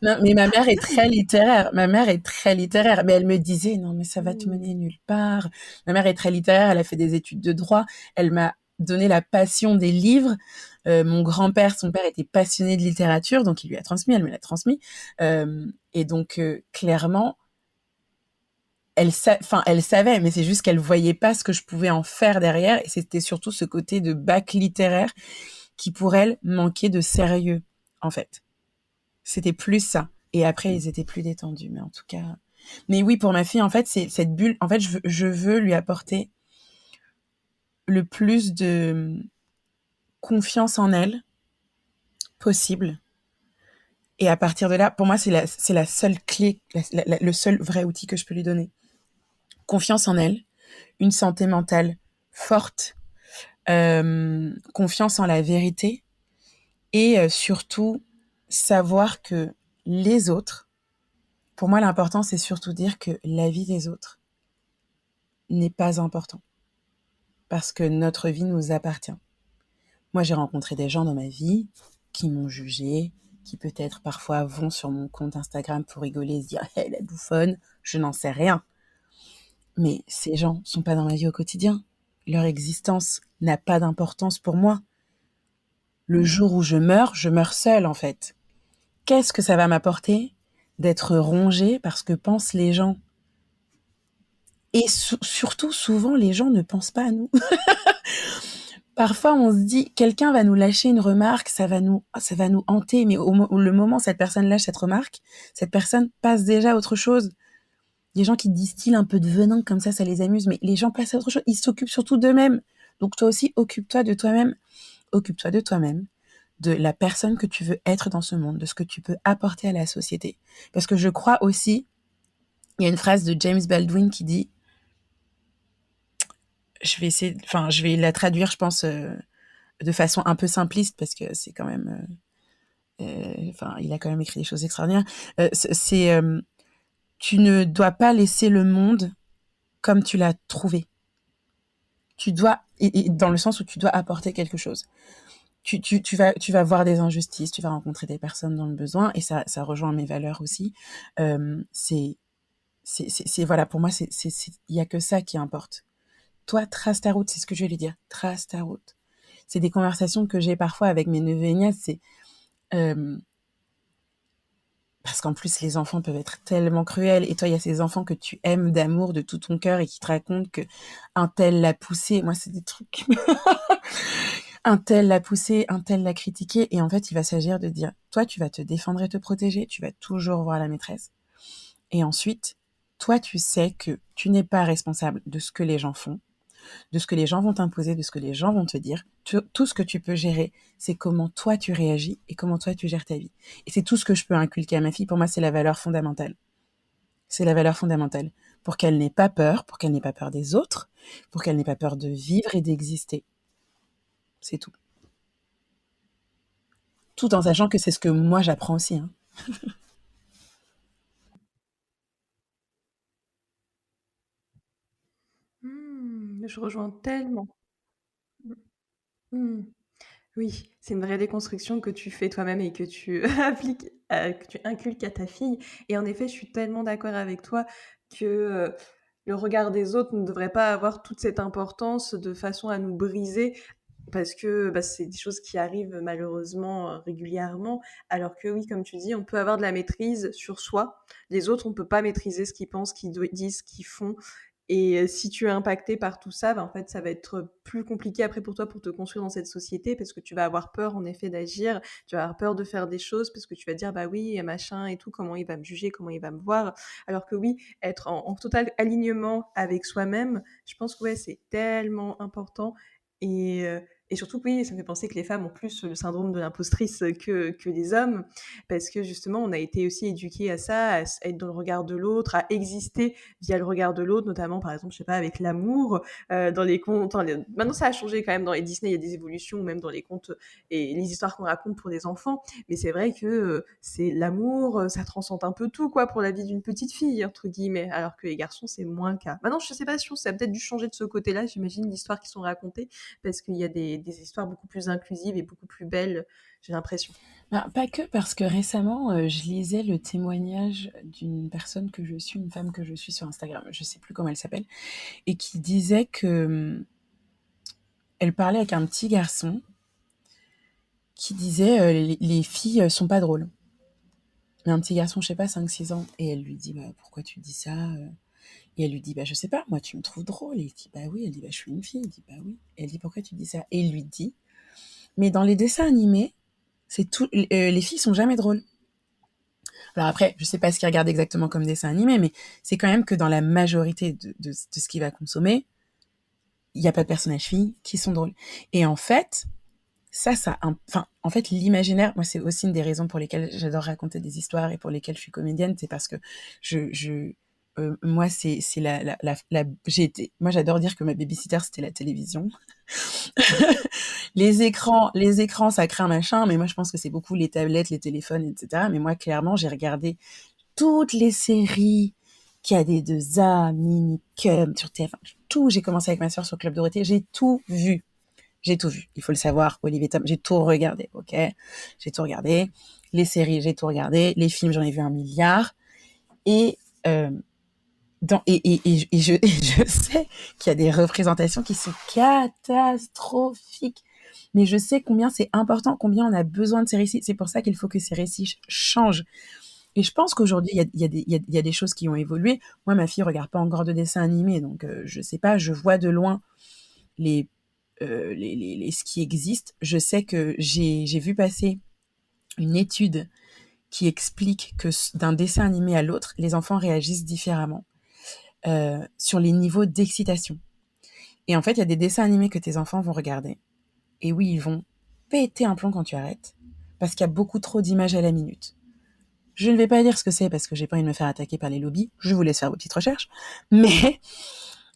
Non, mais ma mère est très littéraire. Ma mère est très littéraire. Mais elle me disait, non, mais ça va te Mmh. mener nulle part. Ma mère est très littéraire. Elle a fait des études de droit. Elle m'a donné la passion des livres. Mon grand-père, son père était passionné de littérature, donc il lui a transmis, elle me l'a transmis. Et donc, clairement, enfin, elle savait, mais c'est juste qu'elle voyait pas ce que je pouvais en faire derrière. Et c'était surtout ce côté de bac littéraire qui, pour elle, manquait de sérieux, en fait. C'était plus ça. Et après, ils étaient plus détendus. Mais en tout cas. Mais oui, pour ma fille, en fait, c'est cette bulle. En fait, je veux lui apporter le plus de confiance en elle possible. Et à partir de là, pour moi, c'est la seule clé, le seul vrai outil que je peux lui donner. Confiance en elle, une santé mentale forte, confiance en la vérité et surtout savoir que les autres, pour moi, l'important, c'est surtout dire que la vie des autres n'est pas important parce que notre vie nous appartient. Moi, j'ai rencontré des gens dans ma vie qui m'ont jugée, qui peut-être parfois vont sur mon compte Instagram pour rigoler et se dire hey, la bouffonne, je n'en sais rien. Mais ces gens sont pas dans ma vie au quotidien. Leur existence n'a pas d'importance pour moi. Le jour où je meurs seule en fait. Qu'est-ce que ça va m'apporter d'être rongée parce que pensent les gens? Et surtout, souvent, les gens ne pensent pas à nous. Parfois, on se dit, quelqu'un va nous lâcher une remarque, ça va nous hanter, mais le moment où cette personne lâche cette remarque, cette personne passe déjà à autre chose. Les gens qui distillent un peu de venin comme ça les amuse, mais les gens passent à autre chose. Ils s'occupent surtout d'eux-mêmes. Donc toi aussi, occupe-toi de toi-même. Occupe-toi de toi-même, de la personne que tu veux être dans ce monde, de ce que tu peux apporter à la société. Parce que je crois aussi, il y a une phrase de James Baldwin qui dit, je vais la traduire, je pense, de façon un peu simpliste parce que c'est quand même, enfin, il a quand même écrit des choses extraordinaires. Tu ne dois pas laisser le monde comme tu l'as trouvé. Tu dois, et dans le sens où tu dois apporter quelque chose. Tu vas voir des injustices, tu vas rencontrer des personnes dans le besoin, et ça rejoint mes valeurs aussi. Voilà, pour moi, il y a que ça qui importe. Toi, trace ta route, c'est ce que je vais lui dire. Trace ta route. C'est des conversations que j'ai parfois avec mes neveux et nièces, euh, parce qu'en plus, les enfants peuvent être tellement cruels. Et toi, il y a ces enfants que tu aimes d'amour de tout ton cœur et qui te racontent que un tel l'a poussé. Moi, c'est des trucs. Un tel l'a poussé, un tel l'a critiqué. Et en fait, il va s'agir de dire, toi, tu vas te défendre et te protéger. Tu vas toujours voir la maîtresse. Et ensuite, toi, tu sais que tu n'es pas responsable de ce que les gens font. de ce que les gens vont t'imposer, de ce que les gens vont te dire. Tout ce que tu peux gérer, c'est comment toi tu réagis et comment toi tu gères ta vie. Et c'est tout ce que je peux inculquer à ma fille. Pour moi, c'est la valeur fondamentale. C'est la valeur fondamentale. Pour qu'elle n'ait pas peur, pour qu'elle n'ait pas peur des autres, pour qu'elle n'ait pas peur de vivre et d'exister. C'est tout. Tout en sachant que c'est ce que moi j'apprends aussi. Hein. Je rejoins tellement. Mmh. Oui, c'est une vraie déconstruction que tu fais toi-même et que tu appliques, que tu inculques à ta fille et en effet, je suis tellement d'accord avec toi que, le regard des autres ne devrait pas avoir toute cette importance de façon à nous briser parce que, bah, c'est des choses qui arrivent malheureusement, régulièrement. Alors que oui, comme tu dis, on peut avoir de la maîtrise sur soi. Les autres, on peut pas maîtriser ce qu'ils pensent, ce qu'ils disent, ce qu'ils font et si tu es impacté par tout ça, bah, en fait, ça va être plus compliqué après pour toi pour te construire dans cette société parce que tu vas avoir peur en effet d'agir, tu vas avoir peur de faire des choses parce que tu vas dire: «Bah oui, machin et tout, comment il va me juger, comment il va me voir?» alors que oui, être en total alignement avec soi-même, je pense que ouais, c'est tellement important et surtout que oui, ça me fait penser que les femmes ont plus le syndrome de l'impostrice que les hommes parce que justement, on a été aussi éduqués à ça, à être dans le regard de l'autre, à exister via le regard de l'autre, notamment par exemple, je sais pas, avec l'amour, dans les contes. Enfin, maintenant, ça a changé quand même dans les Disney, il y a des évolutions, même dans les contes et les histoires qu'on raconte pour les enfants. Mais c'est vrai que c'est l'amour, ça transcende un peu tout, quoi, pour la vie d'une petite fille, entre guillemets. Alors que les garçons, c'est moins le cas. Maintenant, je sais pas si ça a peut-être dû changer de ce côté-là, j'imagine, l'histoire qui sont racontées, parce qu'il y a des histoires beaucoup plus inclusives et beaucoup plus belles, j'ai l'impression. Ben, pas que, parce que récemment, je lisais le témoignage d'une personne que je suis, une femme que je suis sur Instagram, je sais plus comment elle s'appelle, et qui disait que elle parlait avec un petit garçon qui disait les filles sont pas drôles. Mais un petit garçon, je sais pas, 5 6 ans, et elle lui dit bah, pourquoi tu dis ça Et elle lui dit bah, je sais pas, moi tu me trouves drôle. Et il dit bah oui, elle dit bah, je suis une fille. Il dit bah oui. Et elle dit pourquoi tu dis ça Et il lui dit mais dans les dessins animés, c'est tout, les filles sont jamais drôles. Alors après, je sais pas ce qu'il regarde exactement comme dessin animé, mais c'est quand même que dans la majorité de ce qu'il va consommer, il n'y a pas de personnages filles qui sont drôles. Et en fait, enfin, en fait, l'imaginaire, moi, c'est aussi une des raisons pour lesquelles j'adore raconter des histoires et pour lesquelles je suis comédienne, c'est parce que moi, c'est moi, j'adore dire que ma babysitter, c'était la télévision. Les écrans, ça crée un machin, mais moi, je pense que c'est beaucoup les tablettes, les téléphones, etc. Mais moi, clairement, j'ai regardé toutes les séries qu'il y a des de Ça, Minicum, sur TF1, tout. J'ai commencé avec ma sœur sur Club Dorothée, j'ai tout vu. J'ai tout vu. Il faut le savoir, Olivier Tom, j'ai tout regardé, ok? J'ai tout regardé. Les séries, j'ai tout regardé. Les films, j'en ai vu 1 milliard. Et, et je sais qu'il y a des représentations qui sont catastrophiques. Mais je sais combien c'est important, combien on a besoin de ces récits. C'est pour ça qu'il faut que ces récits changent. Et je pense qu'aujourd'hui, il y a des choses qui ont évolué. Moi, ma fille regarde pas encore de dessins animés, donc je sais pas, je vois de loin les, ce qui existe. Je sais que j'ai vu passer une étude qui explique que d'un dessin animé à l'autre, les enfants réagissent différemment sur les niveaux d'excitation. Et en fait, il y a des dessins animés que tes enfants vont regarder. Et oui, ils vont péter un plomb quand tu arrêtes, parce qu'il y a beaucoup trop d'images à la minute. Je ne vais pas dire ce que c'est parce que j'ai pas envie de me faire attaquer par les lobbies. Je vous laisse faire vos petites recherches. Mais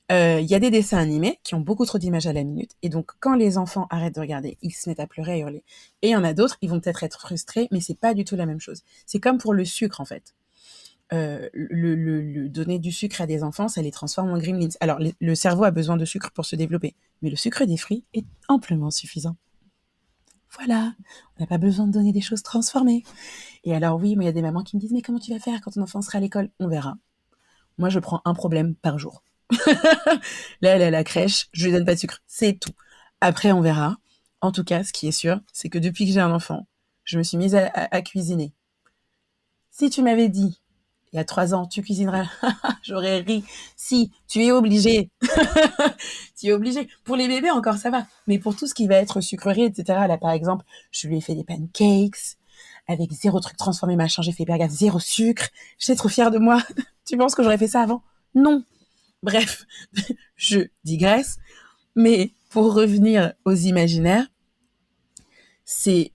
il y a des dessins animés qui ont beaucoup trop d'images à la minute. Et donc, quand les enfants arrêtent de regarder, ils se mettent à pleurer, à hurler. Et il y en a d'autres, ils vont peut-être être frustrés, mais c'est pas du tout la même chose. C'est comme pour le sucre, en fait. Le donner du sucre à des enfants, ça les transforme en gremlins. Alors, le cerveau a besoin de sucre pour se développer. Mais le sucre des fruits est amplement suffisant. Voilà, on n'a pas besoin de donner des choses transformées. Et alors oui, moi il y a des mamans qui me disent mais comment tu vas faire quand ton enfant sera à l'école? On verra. Moi je prends un problème par jour. Là elle est à la crèche, je lui donne pas de sucre, c'est tout. Après on verra. En tout cas, ce qui est sûr, c'est que depuis que j'ai un enfant, je me suis mise à cuisiner. Si tu m'avais dit il y a 3 ans, tu cuisineras, j'aurais ri. Si, tu es obligé. Tu es obligé. Pour les bébés, encore, ça va. Mais pour tout ce qui va être sucrerie, etc., là, par exemple, je lui ai fait des pancakes avec 0 truc transformé, machin. J'ai fait burger, 0 sucre. J'étais trop fière de moi. Tu penses que j'aurais fait ça avant? Non. Bref, je digresse. Mais pour revenir aux imaginaires, c'est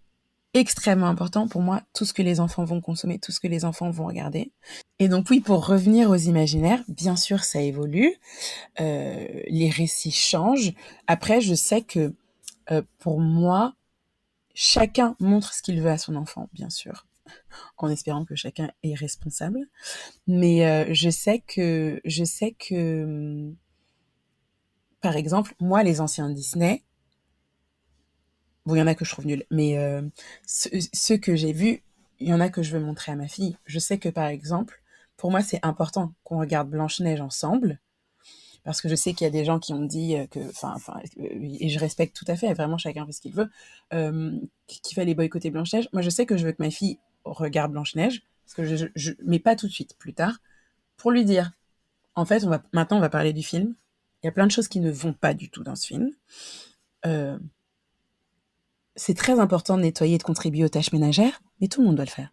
extrêmement important pour moi, tout ce que les enfants vont consommer, tout ce que les enfants vont regarder. Et donc oui, pour revenir aux imaginaires, bien sûr, ça évolue, les récits changent. Après, je sais que pour moi, chacun montre ce qu'il veut à son enfant, bien sûr, en espérant que chacun est responsable. Mais je sais que, par exemple, moi, les anciens Disney, bon, il y en a que je trouve nuls, mais ceux que j'ai vus, il y en a que je veux montrer à ma fille. Je sais que, par exemple, pour moi, c'est important qu'on regarde Blanche-Neige ensemble, parce que je sais qu'il y a des gens qui ont dit et je respecte tout à fait, vraiment chacun fait ce qu'il veut, qu'il fallait boycotter Blanche-Neige. Moi, je sais que je veux que ma fille regarde Blanche-Neige, parce que mais pas tout de suite, plus tard, pour lui dire, en fait, maintenant, on va parler du film. Il y a plein de choses qui ne vont pas du tout dans ce film. Euh, c'est très important de nettoyer et de contribuer aux tâches ménagères, mais tout le monde doit le faire.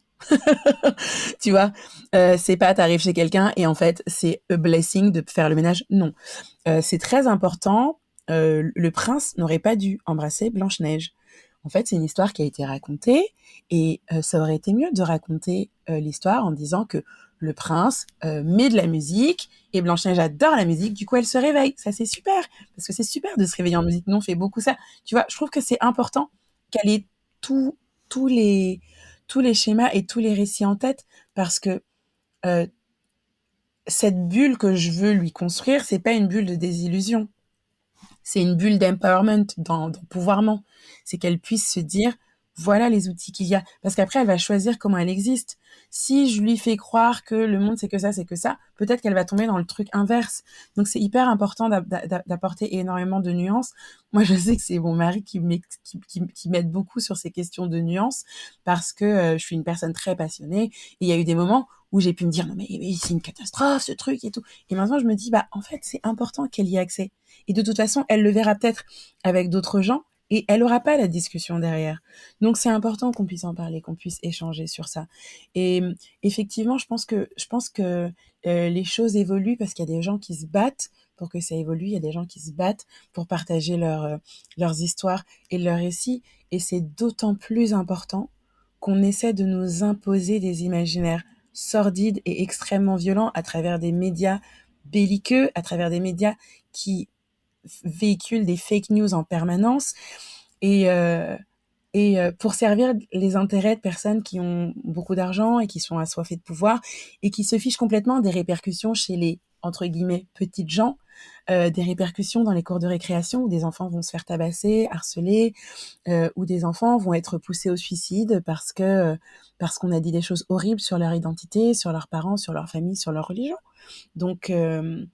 Tu vois, c'est pas t'arrives chez quelqu'un et en fait c'est a blessing de faire le ménage. Non, c'est très important. Le prince n'aurait pas dû embrasser Blanche-Neige. En fait, c'est une histoire qui a été racontée et ça aurait été mieux de raconter l'histoire en disant que le prince met de la musique et Blanche-Neige adore la musique, du coup elle se réveille. Ça c'est super, parce que c'est super de se réveiller en musique. Nous on fait beaucoup ça. Tu vois, je trouve que c'est important qu'elle ait tout, tous les, tous les schémas et tous les récits en tête, parce que euh, cette bulle que je veux lui construire, c'est pas une bulle de désillusion. C'est une bulle d'empowerment, d'empouvoirment. C'est qu'elle puisse se dire, voilà les outils qu'il y a. Parce qu'après, elle va choisir comment elle existe. Si je lui fais croire que le monde, c'est que ça, peut-être qu'elle va tomber dans le truc inverse. Donc, c'est hyper important d'apporter énormément de nuances. Moi, je sais que c'est mon mari qui m'aide beaucoup sur ces questions de nuances, parce que je suis une personne très passionnée. Et il y a eu des moments où j'ai pu me dire, non mais c'est une catastrophe, ce truc et tout. Et maintenant, je me dis, bah, en fait, c'est important qu'elle y ait accès. Et de toute façon, elle le verra peut-être avec d'autres gens et elle aura pas la discussion derrière. Donc c'est important qu'on puisse en parler, qu'on puisse échanger sur ça. Et effectivement, je pense que les choses évoluent parce qu'il y a des gens qui se battent pour que ça évolue, il y a des gens qui se battent pour partager leurs histoires et leurs récits, et c'est d'autant plus important qu'on essaie de nous imposer des imaginaires sordides et extrêmement violents à travers des médias belliqueux, à travers des médias qui véhiculent des fake news en permanence et, euh, pour servir les intérêts de personnes qui ont beaucoup d'argent et qui sont assoiffées de pouvoir et qui se fichent complètement des répercussions chez les, entre guillemets, petites gens, des répercussions dans les cours de récréation où des enfants vont se faire tabasser, harceler, où des enfants vont être poussés au suicide parce qu'on a dit des choses horribles sur leur identité, sur leurs parents, sur leur famille, sur leur religion. Donc, euh,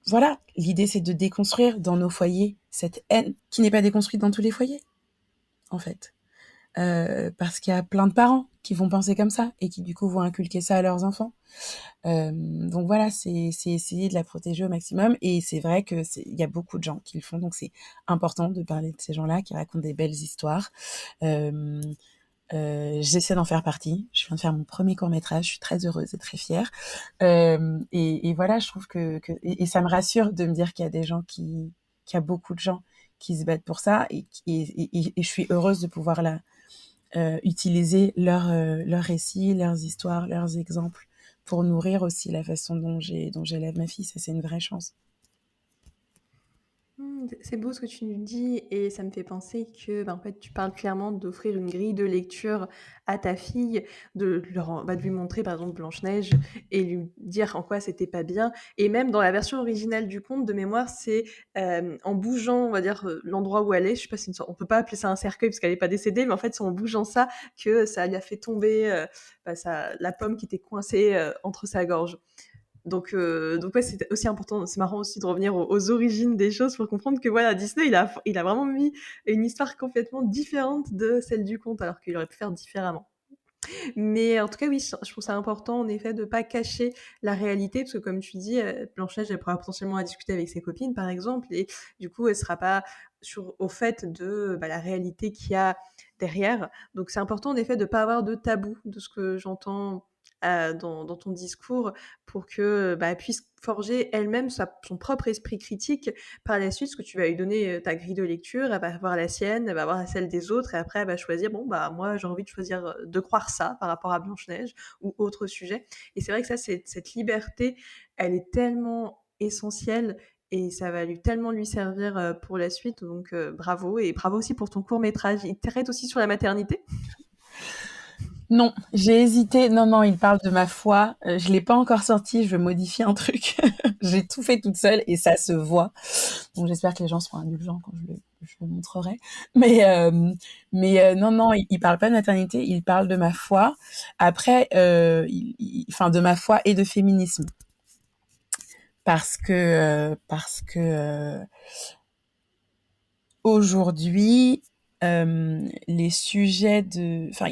voilà, l'idée c'est de déconstruire dans nos foyers cette haine qui n'est pas déconstruite dans tous les foyers, en fait. Parce qu'il y a plein de parents qui vont penser comme ça et qui du coup vont inculquer ça à leurs enfants. Donc voilà, c'est essayer de la protéger au maximum. Et c'est vrai que il y a beaucoup de gens qui le font, donc c'est important de parler de ces gens-là qui racontent des belles histoires. Euh, J'essaie d'en faire partie. Je viens de faire mon premier court-métrage. Je suis très heureuse et très fière. Et voilà, je trouve et ça me rassure de me dire qu'il y a des gens qu'il y a beaucoup de gens qui se battent pour ça et je suis heureuse de pouvoir utiliser leurs récits, leurs histoires, leurs exemples pour nourrir aussi la façon dont j'élève ma fille. Ça, c'est une vraie chance. C'est beau ce que tu nous dis et ça me fait penser que, en fait, tu parles clairement d'offrir une grille de lecture à ta fille, de lui montrer par exemple Blanche-Neige et lui dire en quoi c'était pas bien. Et même dans la version originale du conte de mémoire, c'est en bougeant, on va dire, l'endroit où elle est. Je sais pas si on peut pas appeler ça un cercueil parce qu'elle est pas décédée, mais en fait, c'est en bougeant ça que ça lui a fait tomber la pomme qui était coincée entre sa gorge. Donc ouais, c'est aussi important, c'est marrant aussi de revenir aux origines des choses pour comprendre que voilà, Disney, il a vraiment mis une histoire complètement différente de celle du conte, alors qu'il aurait pu faire différemment. Mais en tout cas, oui, je trouve ça important, en effet, de pas cacher la réalité, parce que comme tu dis, Blanche-Neige, elle pourra potentiellement à discuter avec ses copines, par exemple, et du coup, elle sera pas au fait de la réalité qu'il y a derrière. Donc c'est important, en effet, de pas avoir de tabou, de ce que j'entends dans ton discours pour que, bah, elle puisse forger elle-même son propre esprit critique. Par la suite, ce que tu vas lui donner, ta grille de lecture, elle va avoir la sienne, elle va avoir celle des autres et après elle va choisir: «Bon, bah, moi j'ai envie de choisir, de croire ça par rapport à Blanche-Neige ou autre sujet» et c'est vrai que ça, cette liberté, elle est tellement essentielle et ça va tellement lui servir, pour la suite donc bravo et bravo aussi pour ton court métrage. Il traite aussi sur la maternité? Non, j'ai hésité. Non, non, il parle de ma foi. Je l'ai pas encore sorti. Je veux modifier un truc. J'ai tout fait toute seule et ça se voit. Donc j'espère que les gens seront indulgents quand je le montrerai. Mais, non, non, il parle pas de maternité. Il parle de ma foi. Après, enfin, de ma foi et de féminisme. Parce que aujourd'hui, les sujets de, enfin,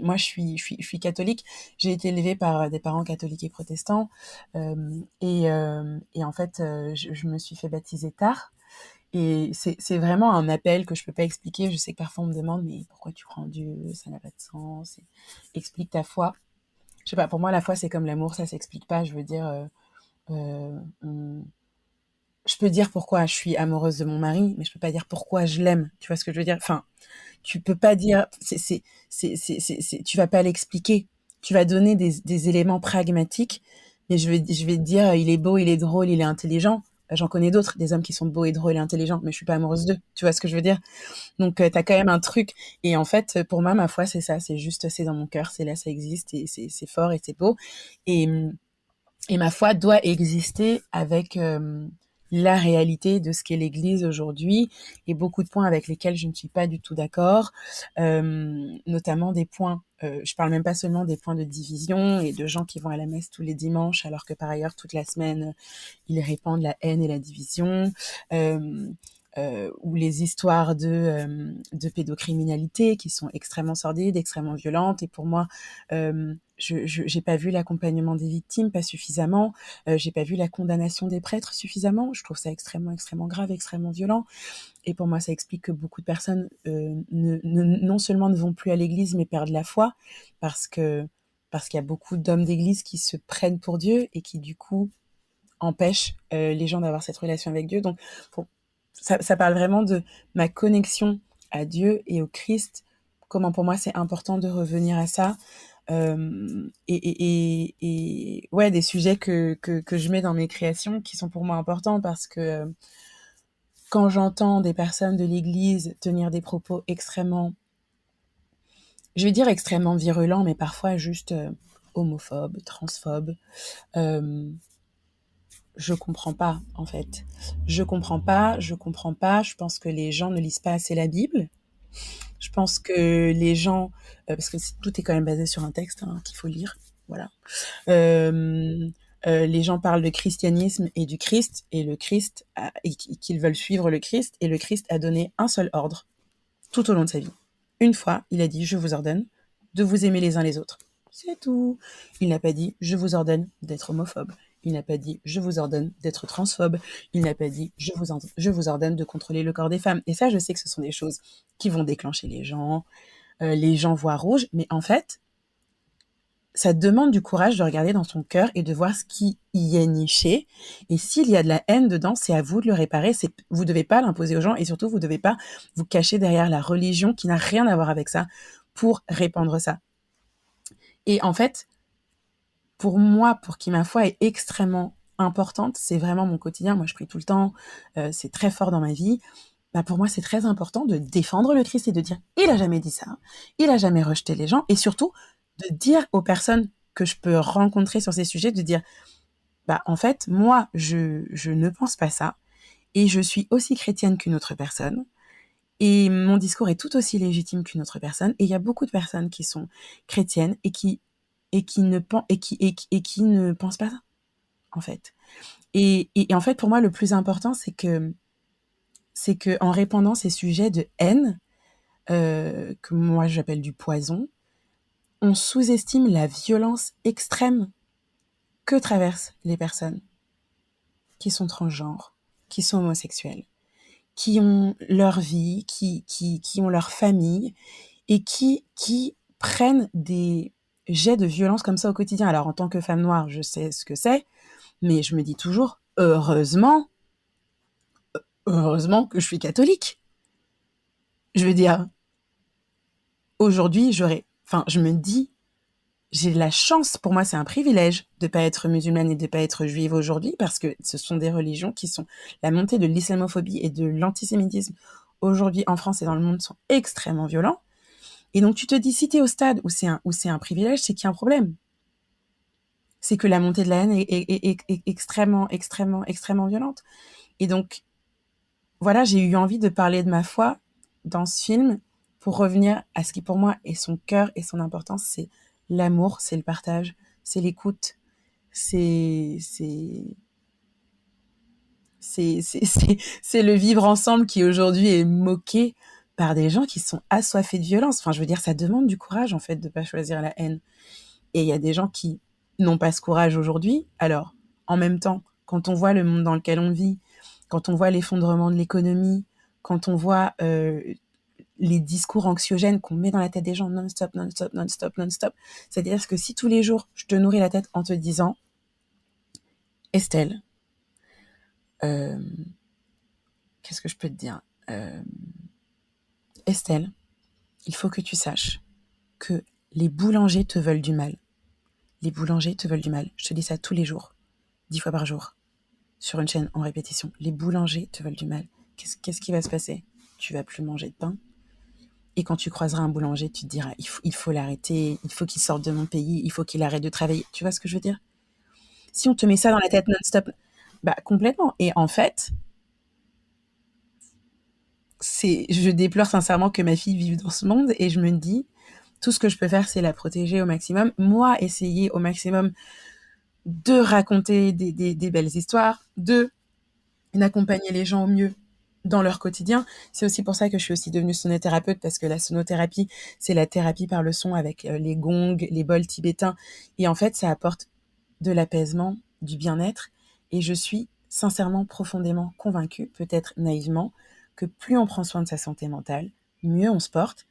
moi je suis catholique, j'ai été élevée par des parents catholiques et protestants, et en fait, je me suis fait baptiser tard. Et c'est vraiment un appel que je peux pas expliquer. Je sais que parfois on me demande mais pourquoi tu crois en Dieu, ça n'a pas de sens. Explique ta foi. Je sais pas, pour moi la foi c'est comme l'amour, ça s'explique pas. Je veux dire, on- je peux dire pourquoi je suis amoureuse de mon mari, mais je peux pas dire pourquoi je l'aime. Tu vois ce que je veux dire? Enfin, tu peux pas dire, tu vas pas l'expliquer. Tu vas donner des éléments pragmatiques, mais je vais te dire, il est beau, il est drôle, il est intelligent. J'en connais d'autres, des hommes qui sont beaux et drôles et intelligents, mais je suis pas amoureuse d'eux. Tu vois ce que je veux dire? Donc, t'as quand même un truc. Et en fait, pour moi, ma foi, c'est ça. C'est juste, c'est dans mon cœur, c'est là, ça existe et c'est fort et c'est beau. Et, et ma foi doit exister avec la réalité de ce qu'est l'Église aujourd'hui et beaucoup de points avec lesquels je ne suis pas du tout d'accord, notamment des points, je parle même pas seulement des points de division et de gens qui vont à la messe tous les dimanches alors que par ailleurs toute la semaine ils répandent la haine et la division, euh, ou les histoires de pédocriminalité qui sont extrêmement sordides, extrêmement violentes. Et pour moi, je j'ai pas vu l'accompagnement des victimes pas suffisamment. J'ai pas vu la condamnation des prêtres suffisamment. Je trouve ça extrêmement, extrêmement grave, extrêmement violent. Et pour moi, ça explique que beaucoup de personnes non seulement ne vont plus à l'église, mais perdent la foi parce qu'il y a beaucoup d'hommes d'église qui se prennent pour Dieu et qui du coup empêchent les gens d'avoir cette relation avec Dieu. Donc, pour, ça parle vraiment de ma connexion à Dieu et au Christ. Comment pour moi c'est important de revenir à ça. Et ouais, des sujets que je mets dans mes créations qui sont pour moi importants parce que quand j'entends des personnes de l'Église tenir des propos extrêmement, je vais dire extrêmement virulents, mais parfois juste homophobes, transphobes, euh, je comprends pas en fait. Je comprends pas, je comprends pas. Je pense que les gens ne lisent pas assez la Bible. Je pense que les gens, parce que tout est quand même basé sur un texte hein, qu'il faut lire, voilà. Euh, les gens parlent de christianisme et du Christ, et le Christ, et qu'ils veulent suivre le Christ, et le Christ a donné un seul ordre tout au long de sa vie. Une fois, il a dit, je vous ordonne de vous aimer les uns les autres. C'est tout. Il n'a pas dit, je vous ordonne d'être homophobe. Il n'a pas dit, je vous ordonne d'être transphobe. Il n'a pas dit, je vous ordonne de contrôler le corps des femmes. Et ça, je sais que ce sont des choses qui vont déclencher les gens voient rouge, mais en fait, ça demande du courage de regarder dans son cœur et de voir ce qui y est niché. Et s'il y a de la haine dedans, c'est à vous de le réparer. Vous devez pas l'imposer aux gens et surtout, vous devez pas vous cacher derrière la religion qui n'a rien à voir avec ça pour répandre ça. Et en fait, pour moi, pour qui ma foi est extrêmement importante, c'est vraiment mon quotidien. Moi, je prie tout le temps. C'est très fort dans ma vie. Bah pour moi, c'est très important de défendre le Christ et de dire, il a jamais dit ça. Il a jamais rejeté les gens. Et surtout, de dire aux personnes que je peux rencontrer sur ces sujets, de dire, bah, en fait, moi, je ne pense pas ça. Et je suis aussi chrétienne qu'une autre personne. Et mon discours est tout aussi légitime qu'une autre personne. Et il y a beaucoup de personnes qui sont chrétiennes et qui ne, et qui ne pensent pas ça, en fait. Et en fait, pour moi, le plus important, c'est que en répandant ces sujets de haine, que moi j'appelle du poison, on sous-estime la violence extrême que traversent les personnes qui sont transgenres, qui sont homosexuelles, qui ont leur vie, qui ont leur famille et qui prennent jets de violence comme ça au quotidien. Alors, en tant que femme noire, je sais ce que c'est, mais je me dis toujours, heureusement que je suis catholique. Je veux dire, aujourd'hui, je me dis, j'ai la chance, pour moi c'est un privilège de pas être musulmane et de pas être juive aujourd'hui, parce que ce sont des religions qui sont, la montée de l'islamophobie et de l'antisémitisme aujourd'hui en France et dans le monde sont extrêmement violents. Et donc tu te dis, si t'es au stade où c'est un privilège, c'est qu'il y a un problème. C'est que la montée de la haine est extrêmement, extrêmement, extrêmement violente. Et donc, voilà, j'ai eu envie de parler de ma foi dans ce film pour revenir à ce qui pour moi est son cœur et son importance, c'est l'amour, c'est le partage, c'est l'écoute, c'est c'est c'est le vivre ensemble qui aujourd'hui est moqué par des gens qui sont assoiffés de violence. Enfin, je veux dire, ça demande du courage en fait de pas choisir la haine. Et il y a des gens qui n'ont pas ce courage aujourd'hui. Alors, en même temps, quand on voit le monde dans lequel on vit, quand on voit l'effondrement de l'économie, quand on voit les discours anxiogènes qu'on met dans la tête des gens non-stop, non-stop, non-stop, non-stop, c'est-à-dire que si tous les jours, je te nourris la tête en te disant « Estelle, euh, qu'est-ce que je peux te dire Estelle, il faut que tu saches que les boulangers te veulent du mal. Les boulangers te veulent du mal. Je te dis ça tous les jours, 10 fois par jour, sur une chaîne en répétition. Les boulangers te veulent du mal. Qu'est-ce qui va se passer? Tu vas plus manger de pain. Et quand tu croiseras un boulanger, tu te diras, il faut l'arrêter, il faut qu'il sorte de mon pays, il faut qu'il arrête de travailler. Tu vois ce que je veux dire? Si on te met ça dans la tête non-stop, bah complètement. Et en fait, je déplore sincèrement que ma fille vive dans ce monde et je me dis, tout ce que je peux faire, c'est la protéger au maximum. Moi, essayer au maximum de raconter des belles histoires, d'accompagner les gens au mieux dans leur quotidien. C'est aussi pour ça que je suis aussi devenue sonothérapeute, parce que la sonothérapie, c'est la thérapie par le son avec les gongs, les bols tibétains. Et en fait, ça apporte de l'apaisement, du bien-être. Et je suis sincèrement, profondément convaincue, peut-être naïvement, que plus on prend soin de sa santé mentale, mieux on se porte.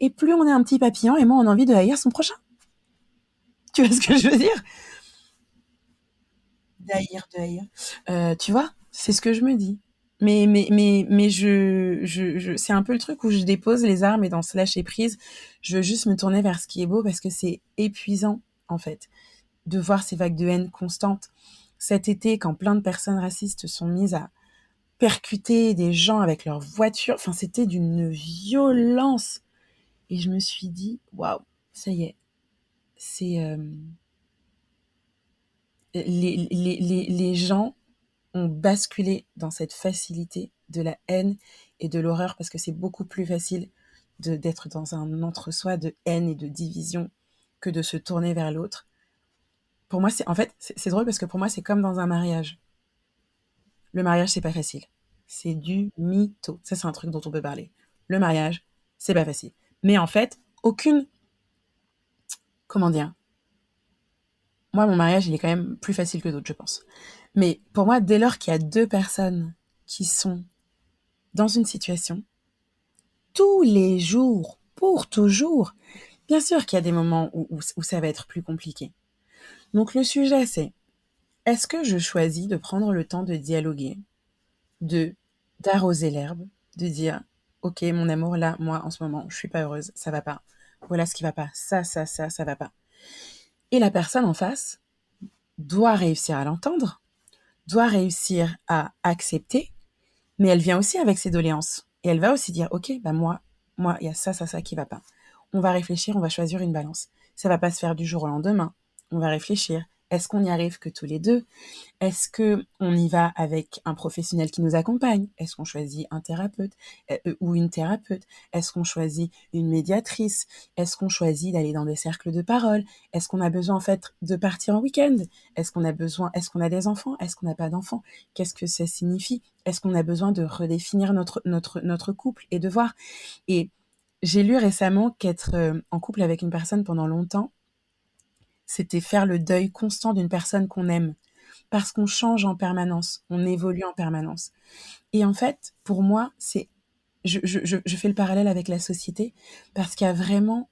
Et plus on est un petit papillon et moins on a envie de haïr son prochain. Tu vois ce que je veux dire? De haïr. Tu vois, c'est ce que je me dis. Mais c'est un peu le truc où je dépose les armes et dans ce lâcher prise, je veux juste me tourner vers ce qui est beau parce que c'est épuisant, en fait, de voir ces vagues de haine constantes. Cet été, quand plein de personnes racistes sont mises à percuter des gens avec leur voiture, enfin, c'était d'une violence. Et je me suis dit, waouh, ça y est, c'est, les gens ont basculé dans cette facilité de la haine et de l'horreur parce que c'est beaucoup plus facile d'être dans un entre-soi de haine et de division que de se tourner vers l'autre. Pour moi, c'est drôle parce que pour moi, c'est comme dans un mariage. Le mariage, c'est pas facile. C'est du mytho. Ça, c'est un truc dont on peut parler. Le mariage, c'est pas facile. Mais en fait, comment dire? Moi, mon mariage, il est quand même plus facile que d'autres, je pense. Mais pour moi, dès lors qu'il y a deux personnes qui sont dans une situation, tous les jours, pour toujours, bien sûr qu'il y a des moments où ça va être plus compliqué. Donc le sujet, c'est, est-ce que je choisis de prendre le temps de dialoguer, de d'arroser l'herbe, de dire, ok, mon amour, là, moi, en ce moment, je suis pas heureuse, ça va pas. Voilà ce qui va pas, ça va pas. Et la personne en face doit réussir à l'entendre, doit réussir à accepter, mais elle vient aussi avec ses doléances. Et elle va aussi dire, ok, bah moi, il y a ça qui va pas. On va réfléchir, on va choisir une balance. Ça va pas se faire du jour au lendemain. On va réfléchir. Est-ce qu'on n'y arrive que tous les deux? Est-ce que on y va avec un professionnel qui nous accompagne? Est-ce qu'on choisit un thérapeute ou une thérapeute? Est-ce qu'on choisit une médiatrice? Est-ce qu'on choisit d'aller dans des cercles de parole? Est-ce qu'on a besoin en fait de partir en week-end? Est-ce qu'on a des enfants? Est-ce qu'on n'a pas d'enfants? Qu'est-ce que ça signifie? Est-ce qu'on a besoin de redéfinir notre couple et de voir? Et j'ai lu récemment qu'être en couple avec une personne pendant longtemps, c'était faire le deuil constant d'une personne qu'on aime. Parce qu'on change en permanence, on évolue en permanence. Et en fait, pour moi, je fais le parallèle avec la société, parce qu'il y a vraiment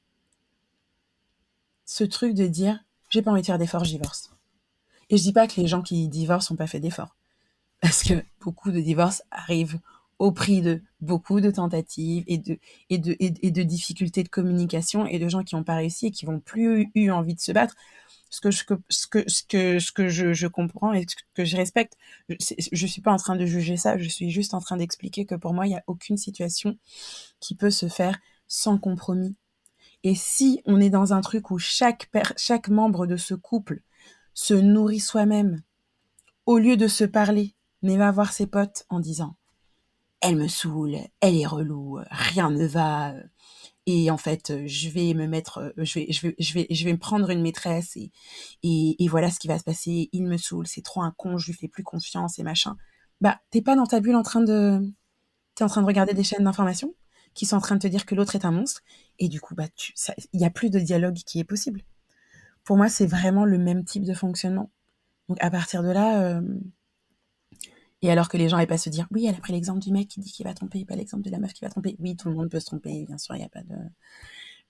ce truc de dire j'ai pas envie de faire d'efforts, je divorce. Et je dis pas que les gens qui divorcent n'ont pas fait d'efforts, parce que beaucoup de divorces arrivent au prix de beaucoup de tentatives et de difficultés de communication et de gens qui n'ont pas réussi et qui n'ont plus eu envie de se battre. Ce que je comprends et ce que je respecte, je suis pas en train de juger ça, je suis juste en train d'expliquer que pour moi, il n'y a aucune situation qui peut se faire sans compromis. Et si on est dans un truc où chaque membre de ce couple se nourrit soi-même, au lieu de se parler, mais va voir ses potes en disant « Elle me saoule, elle est relou, rien ne va, et en fait, je vais me mettre, je vais me prendre une maîtresse et voilà ce qui va se passer, il me saoule, c'est trop un con, je lui fais plus confiance et machin. » Bah, t'es pas dans ta bulle t'es en train de regarder des chaînes d'information qui sont en train de te dire que l'autre est un monstre, et du coup, bah, il y a plus de dialogue qui est possible. Pour moi, c'est vraiment le même type de fonctionnement. Donc, à partir de là, et alors que les gens n'allaient pas se dire, oui, elle a pris l'exemple du mec qui dit qu'il va tromper, pas l'exemple de la meuf qui va tromper. Oui, tout le monde peut se tromper, bien sûr, il n'y a pas de...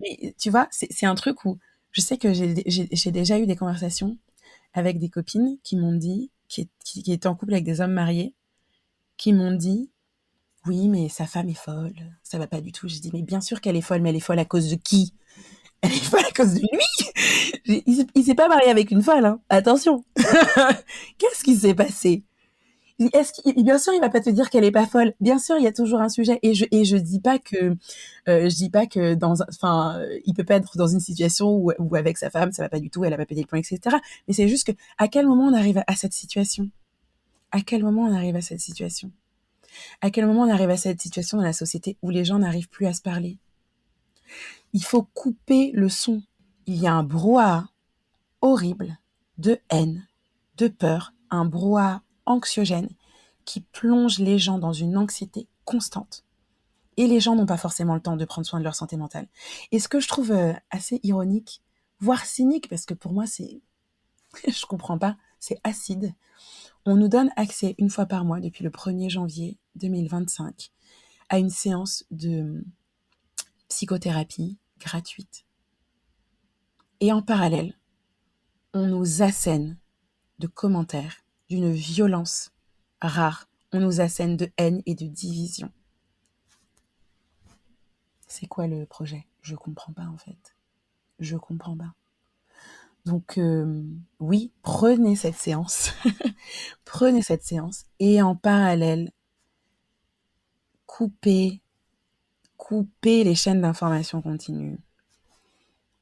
Mais tu vois, c'est un truc où je sais que j'ai déjà eu des conversations avec des copines qui m'ont dit, qui étaient en couple avec des hommes mariés, qui m'ont dit, oui, mais sa femme est folle, ça va pas du tout. J'ai dit, mais bien sûr qu'elle est folle, mais elle est folle à cause de qui? Elle est folle à cause de lui. Il s'est pas marié avec une folle, hein. Attention. Qu'est-ce qui s'est passé? Bien sûr, il va pas te dire qu'elle est pas folle. Bien sûr, il y a toujours un sujet. Et je dis pas que, il peut pas être dans une situation où avec sa femme, ça va pas du tout, elle a pas pété le plomb, etc. Mais c'est juste que, à quel moment on arrive à cette situation? À quel moment on arrive à cette situation? À quel moment on arrive à cette situation dans la société où les gens n'arrivent plus à se parler? Il faut couper le son. Il y a un brouhaha horrible de haine, de peur, un brouhaha anxiogène qui plonge les gens dans une anxiété constante. Et les gens n'ont pas forcément le temps de prendre soin de leur santé mentale. Et ce que je trouve assez ironique, voire cynique, parce que pour moi c'est, je comprends pas, c'est acide. On nous donne accès une fois par mois depuis le 1er janvier 2025 à une séance de psychothérapie gratuite. Et en parallèle, on nous assène de commentaires d'une violence rare. On nous assène de haine et de division. C'est quoi le projet? Je comprends pas en fait. Je comprends pas. Donc oui, prenez cette séance. Prenez cette séance et en parallèle, coupez les chaînes d'information continue.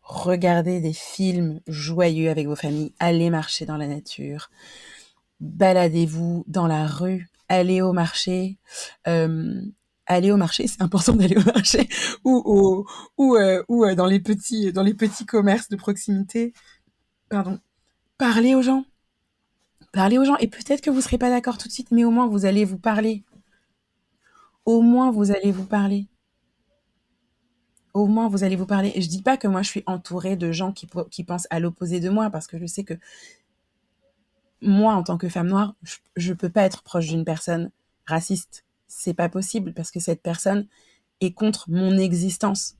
Regardez des films joyeux avec vos familles. Allez marcher dans la nature. Baladez-vous dans la rue. Allez au marché. Allez au marché, c'est important d'aller au marché ou dans les petits commerces de proximité. Pardon. Parlez aux gens. Parlez aux gens. Et peut-être que vous serez pas d'accord tout de suite, mais au moins vous allez vous parler. Au moins vous allez vous parler. Au moins vous allez vous parler. Et je dis pas que moi je suis entourée de gens qui pensent à l'opposé de moi, parce que je sais que moi, en tant que femme noire, je peux pas être proche d'une personne raciste. C'est pas possible, parce que cette personne est contre mon existence.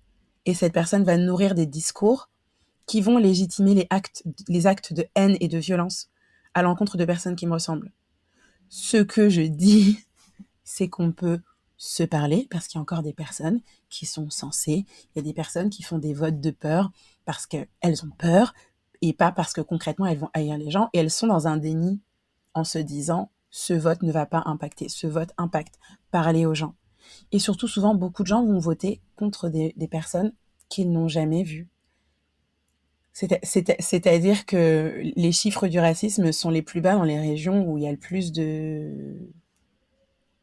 Et cette personne va nourrir des discours qui vont légitimer les actes de haine et de violence à l'encontre de personnes qui me ressemblent. Ce que je dis, c'est qu'on peut se parler, parce qu'il y a encore des personnes qui sont sensées. Il y a des personnes qui font des votes de peur parce qu'elles ont peur, et pas parce que concrètement elles vont haïr les gens, et elles sont dans un déni en se disant ce vote ne va pas impacter, ce vote impacte. Parler aux gens. Et surtout, souvent, beaucoup de gens vont voter contre des personnes qu'ils n'ont jamais vues. C'est-à-dire que les chiffres du racisme sont les plus bas dans les régions où il y a le plus de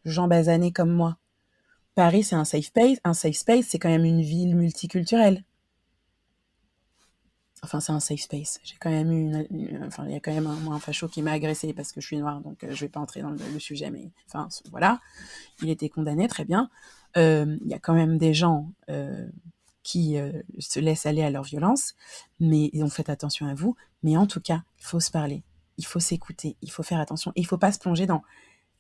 gens basanés comme moi. Paris, c'est un safe space. Un safe space, c'est quand même une ville multiculturelle. Enfin, c'est un safe space. J'ai quand même eu il y a quand même un facho qui m'a agressé parce que je suis noire, donc je vais pas entrer dans le sujet, mais enfin, voilà. Il était condamné, très bien. Il y a quand même des gens qui se laissent aller à leur violence, mais ils ont fait attention à vous. Mais en tout cas, il faut se parler, il faut s'écouter, il faut faire attention. Et il faut pas se plonger dans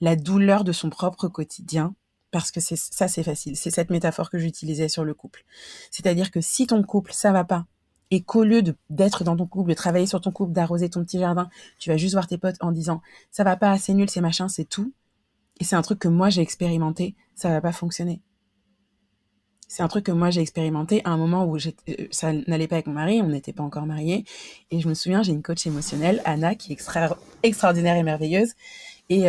la douleur de son propre quotidien, parce que c'est facile. C'est cette métaphore que j'utilisais sur le couple. C'est-à-dire que si ton couple, ça va pas, et qu'au lieu d'être dans ton couple, de travailler sur ton couple, d'arroser ton petit jardin, tu vas juste voir tes potes en disant ça va pas, c'est nul, c'est machin, c'est tout. Et c'est un truc que moi j'ai expérimenté, ça va pas fonctionner. C'est un truc que moi j'ai expérimenté à un moment où ça n'allait pas avec mon mari, on n'était pas encore mariés. Et je me souviens, j'ai une coach émotionnelle, Anna, qui est extraordinaire et merveilleuse. Et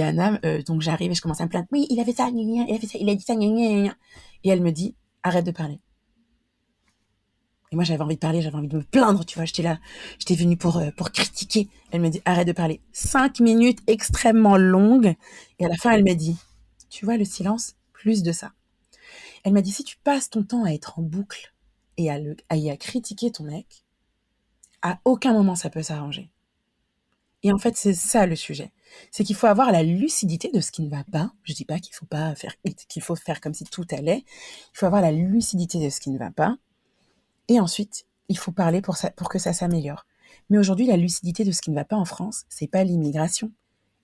Anna, donc j'arrive et je commence à me plaindre. Oui, il a fait ça, gna gna, il a fait ça, il a dit ça, gna gna gna. Et elle me dit, arrête de parler. Et moi, j'avais envie de parler, j'avais envie de me plaindre, tu vois. J'étais là, j'étais venue pour critiquer. Elle me dit, arrête de parler. 5 minutes extrêmement longues. Et à la fin, elle m'a dit, tu vois, le silence, plus de ça. Elle m'a dit, si tu passes ton temps à être en boucle et à critiquer ton mec, à aucun moment ça peut s'arranger. Et en fait, c'est ça le sujet. C'est qu'il faut avoir la lucidité de ce qui ne va pas. Je dis pas qu'il faut faire comme si tout allait. Il faut avoir la lucidité de ce qui ne va pas. Et ensuite, il faut parler pour que ça s'améliore. Mais aujourd'hui, la lucidité de ce qui ne va pas en France, c'est pas l'immigration.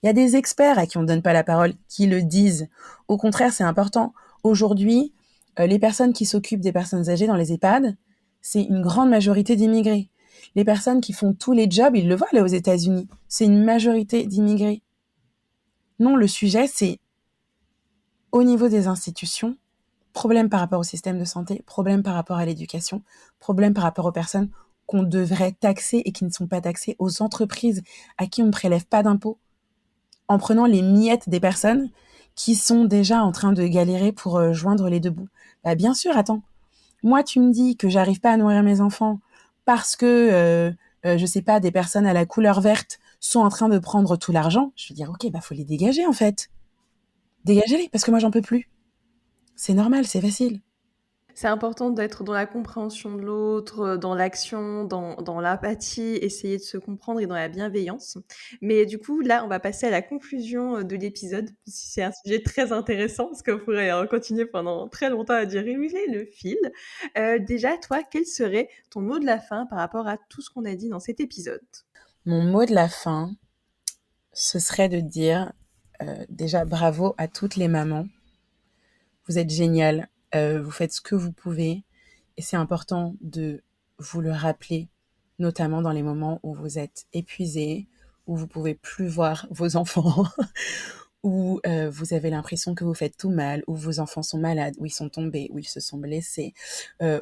Il y a des experts à qui on ne donne pas la parole, qui le disent. Au contraire, c'est important. Aujourd'hui, les personnes qui s'occupent des personnes âgées dans les EHPAD, c'est une grande majorité d'immigrés. Les personnes qui font tous les jobs, ils le voient là aux États-Unis, c'est une majorité d'immigrés. Non, le sujet, c'est au niveau des institutions, problème par rapport au système de santé, problème par rapport à l'éducation, problème par rapport aux personnes qu'on devrait taxer et qui ne sont pas taxées, aux entreprises à qui on ne prélève pas d'impôts, en prenant les miettes des personnes qui sont déjà en train de galérer pour joindre les deux bouts. Bah bien sûr, attends. Moi, tu me dis que j'arrive pas à nourrir mes enfants parce que, je sais pas, des personnes à la couleur verte sont en train de prendre tout l'argent. Je vais dire, ok, bah faut les dégager en fait. Dégagez-les, parce que moi j'en peux plus. C'est normal, c'est facile. C'est important d'être dans la compréhension de l'autre, dans l'action, dans l'apathie, essayer de se comprendre et dans la bienveillance. Mais du coup, là, on va passer à la conclusion, de l'épisode. C'est un sujet très intéressant parce qu'on pourrait, continuer pendant très longtemps à diriger le fil. Déjà, toi, quel serait ton mot de la fin par rapport à tout ce qu'on a dit dans cet épisode? Mon mot de la fin, ce serait de dire déjà bravo à toutes les mamans. Vous êtes géniales, vous faites ce que vous pouvez et c'est important de vous le rappeler, notamment dans les moments où vous êtes épuisés, où vous pouvez plus voir vos enfants, où vous avez l'impression que vous faites tout mal, où vos enfants sont malades, où ils sont tombés, où ils se sont blessés,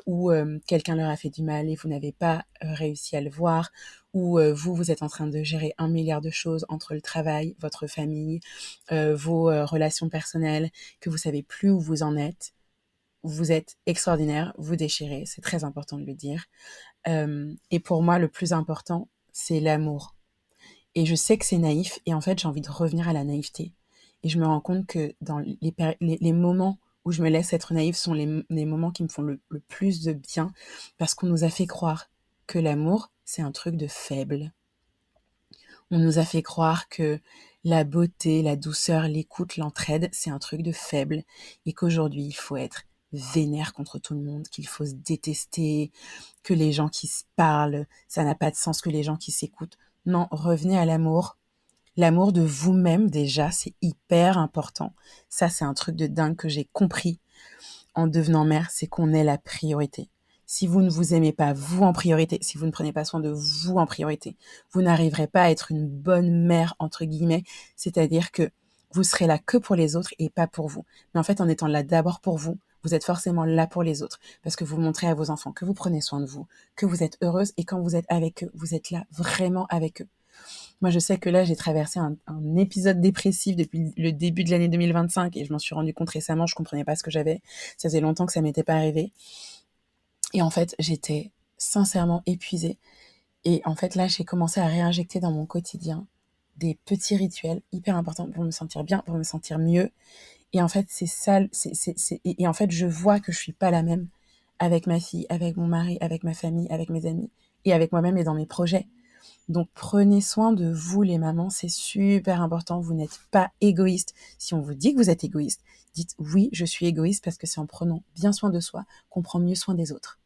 où quelqu'un leur a fait du mal et vous n'avez pas réussi à le voir, où vous êtes en train de gérer 1 milliard de choses entre le travail, votre famille, vos relations personnelles, que vous savez plus où vous en êtes. Vous êtes extraordinaire, vous déchirez, c'est très important de le dire. Et pour moi, le plus important, c'est l'amour. Et je sais que c'est naïf, et en fait, j'ai envie de revenir à la naïveté. Et je me rends compte que dans les moments où je me laisse être naïve sont les moments qui me font le plus de bien, parce qu'on nous a fait croire que l'amour, c'est un truc de faible. On nous a fait croire que la beauté, la douceur, l'écoute, l'entraide, c'est un truc de faible, et qu'aujourd'hui, il faut être vénère contre tout le monde, qu'il faut se détester, que les gens qui se parlent, ça n'a pas de sens, que les gens qui s'écoutent. Non, revenez à l'amour. L'amour de vous-même, déjà, c'est hyper important. Ça, c'est un truc de dingue que j'ai compris en devenant mère, c'est qu'on est la priorité. Si vous ne vous aimez pas vous en priorité, si vous ne prenez pas soin de vous en priorité, vous n'arriverez pas à être une bonne mère, entre guillemets, c'est-à-dire que vous serez là que pour les autres et pas pour vous. Mais en fait, en étant là d'abord pour vous, vous êtes forcément là pour les autres parce que vous montrez à vos enfants que vous prenez soin de vous, que vous êtes heureuse et quand vous êtes avec eux, vous êtes là vraiment avec eux. Moi, je sais que là, j'ai traversé un épisode dépressif depuis le début de l'année 2025 et je m'en suis rendu compte récemment, je comprenais pas ce que j'avais. Ça faisait longtemps que ça m'était pas arrivé. Et en fait, j'étais sincèrement épuisée. Et en fait, là, j'ai commencé à réinjecter dans mon quotidien des petits rituels hyper importants pour me sentir bien, pour me sentir mieux. Et en fait, c'est ça, et en fait, je vois que je suis pas la même avec ma fille, avec mon mari, avec ma famille, avec mes amis et avec moi-même et dans mes projets. Donc prenez soin de vous les mamans, c'est super important, vous n'êtes pas égoïste. Si on vous dit que vous êtes égoïste, dites oui, je suis égoïste parce que c'est en prenant bien soin de soi qu'on prend mieux soin des autres.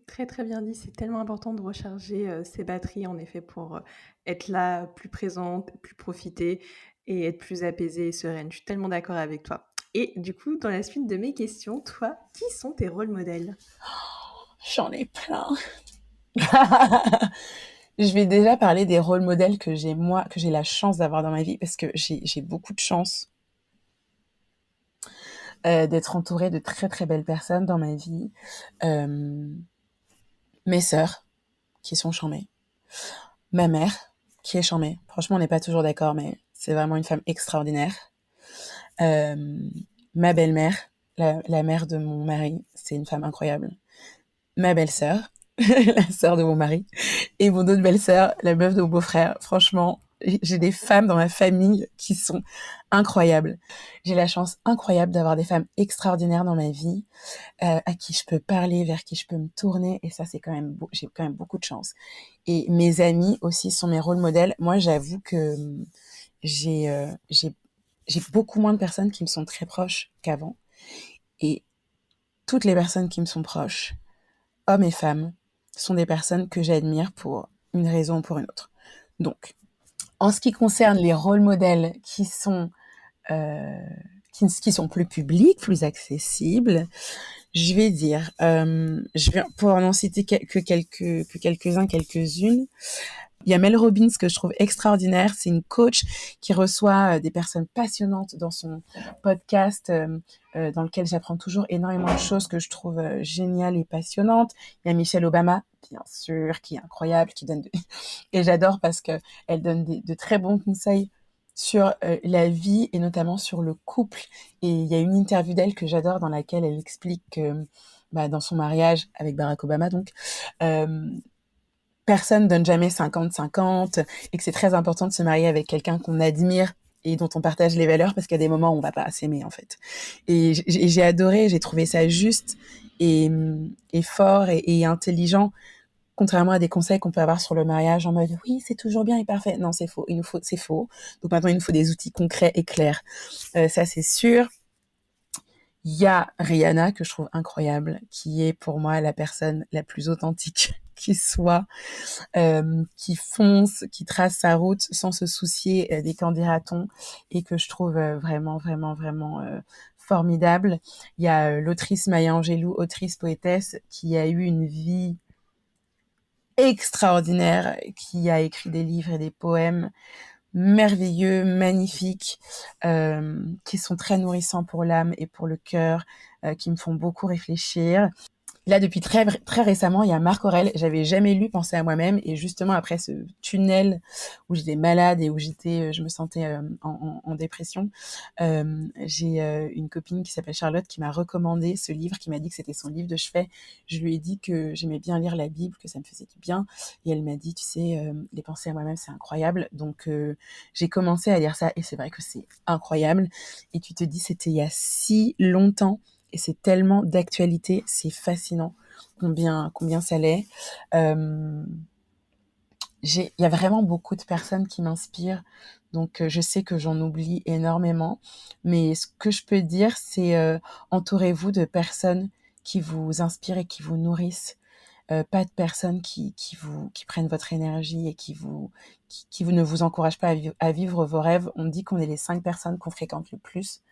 Très, très bien dit. C'est tellement important de recharger, ses batteries en effet pour, être là, plus présente, plus profiter et être plus apaisée et sereine. Je suis tellement d'accord avec toi et du coup, dans la suite de mes questions, toi, qui sont tes rôles modèles? J'en ai plein. Je vais déjà parler des rôles modèles que j'ai la chance d'avoir dans ma vie, parce que j'ai beaucoup de chance d'être entourée de très très belles personnes dans ma vie. Euh, Mes sœurs, qui sont charmées. Ma mère, qui est charmée. Franchement, on n'est pas toujours d'accord, mais c'est vraiment une femme extraordinaire. Euh, Ma belle-mère, la mère de mon mari, c'est une femme incroyable. Ma belle-sœur, la sœur de mon mari, et mon autre belle-sœur, la meuf de mon beau-frère. Franchement, j'ai des femmes dans ma famille qui sont incroyables. J'ai la chance incroyable d'avoir des femmes extraordinaires dans ma vie, à qui je peux parler, vers qui je peux me tourner, et ça, c'est quand même j'ai quand même beaucoup de chance. Et mes amis aussi sont mes rôles modèles. Moi, j'avoue que j'ai euh, j'ai j'ai beaucoup moins de personnes qui me sont très proches qu'avant, et toutes les personnes qui me sont proches, hommes et femmes, sont des personnes que j'admire pour une raison ou pour une autre. Donc, en ce qui concerne les rôles modèles euh, qui sont plus publics, plus accessibles, je vais dire, je vais pouvoir en citer quelques-uns, quelques-unes. Il y a Mel Robbins que je trouve extraordinaire. C'est une coach qui reçoit des personnes passionnantes dans son podcast, dans lequel j'apprends toujours énormément de choses que je trouve géniales et passionnantes. Il y a Michelle Obama, bien sûr, qui est incroyable, et j'adore parce que elle donne de très bons conseils sur la vie et notamment sur le couple. Et il y a une interview d'elle que j'adore dans laquelle elle explique que dans son mariage avec Barack Obama, donc, euh, personne donne jamais 50-50 et que c'est très important de se marier avec quelqu'un qu'on admire et dont on partage les valeurs, parce qu'il y a des moments où on va pas s'aimer en fait. Et j'ai adoré, j'ai trouvé ça juste et, et fort et intelligent, contrairement à des conseils qu'on peut avoir sur le mariage en mode oui, c'est toujours bien et parfait. Non, c'est faux. C'est faux. Donc maintenant, il nous faut des outils concrets et clairs. Ça, c'est sûr. Il y a Rihanna, que je trouve incroyable, qui est pour moi la personne la plus authentique qui soit, qui fonce, qui trace sa route sans se soucier des qu'en dira-t-on, et que je trouve vraiment, vraiment, vraiment formidable. Il y a l'autrice Maya Angelou, autrice poétesse, qui a eu une vie extraordinaire, qui a écrit des livres et des poèmes merveilleux, magnifiques, qui sont très nourrissants pour l'âme et pour le cœur, qui me font beaucoup réfléchir. Là, depuis très récemment, il y a Marc Aurèle. J'avais jamais lu Penser à moi-même, et justement après ce tunnel où j'étais malade et où je me sentais en dépression, j'ai une copine qui s'appelle Charlotte qui m'a recommandé ce livre, qui m'a dit que c'était son livre de chevet. Je lui ai dit que j'aimais bien lire la Bible, que ça me faisait du bien, et elle m'a dit, tu sais, les Pensées à moi-même, c'est incroyable. Donc j'ai commencé à lire ça, et c'est vrai que c'est incroyable. Et tu te dis, c'était il y a si longtemps. Et c'est tellement d'actualité, c'est fascinant combien ça l'est. Euh, il y a vraiment beaucoup de personnes qui m'inspirent, donc je sais que j'en oublie énormément, mais ce que je peux dire, c'est entourez-vous de personnes qui vous inspirent et qui vous nourrissent, pas de personnes qui prennent votre énergie et qui ne vous encouragent pas à vivre vos rêves. On dit qu'on est les 5 personnes qu'on fréquente le plus.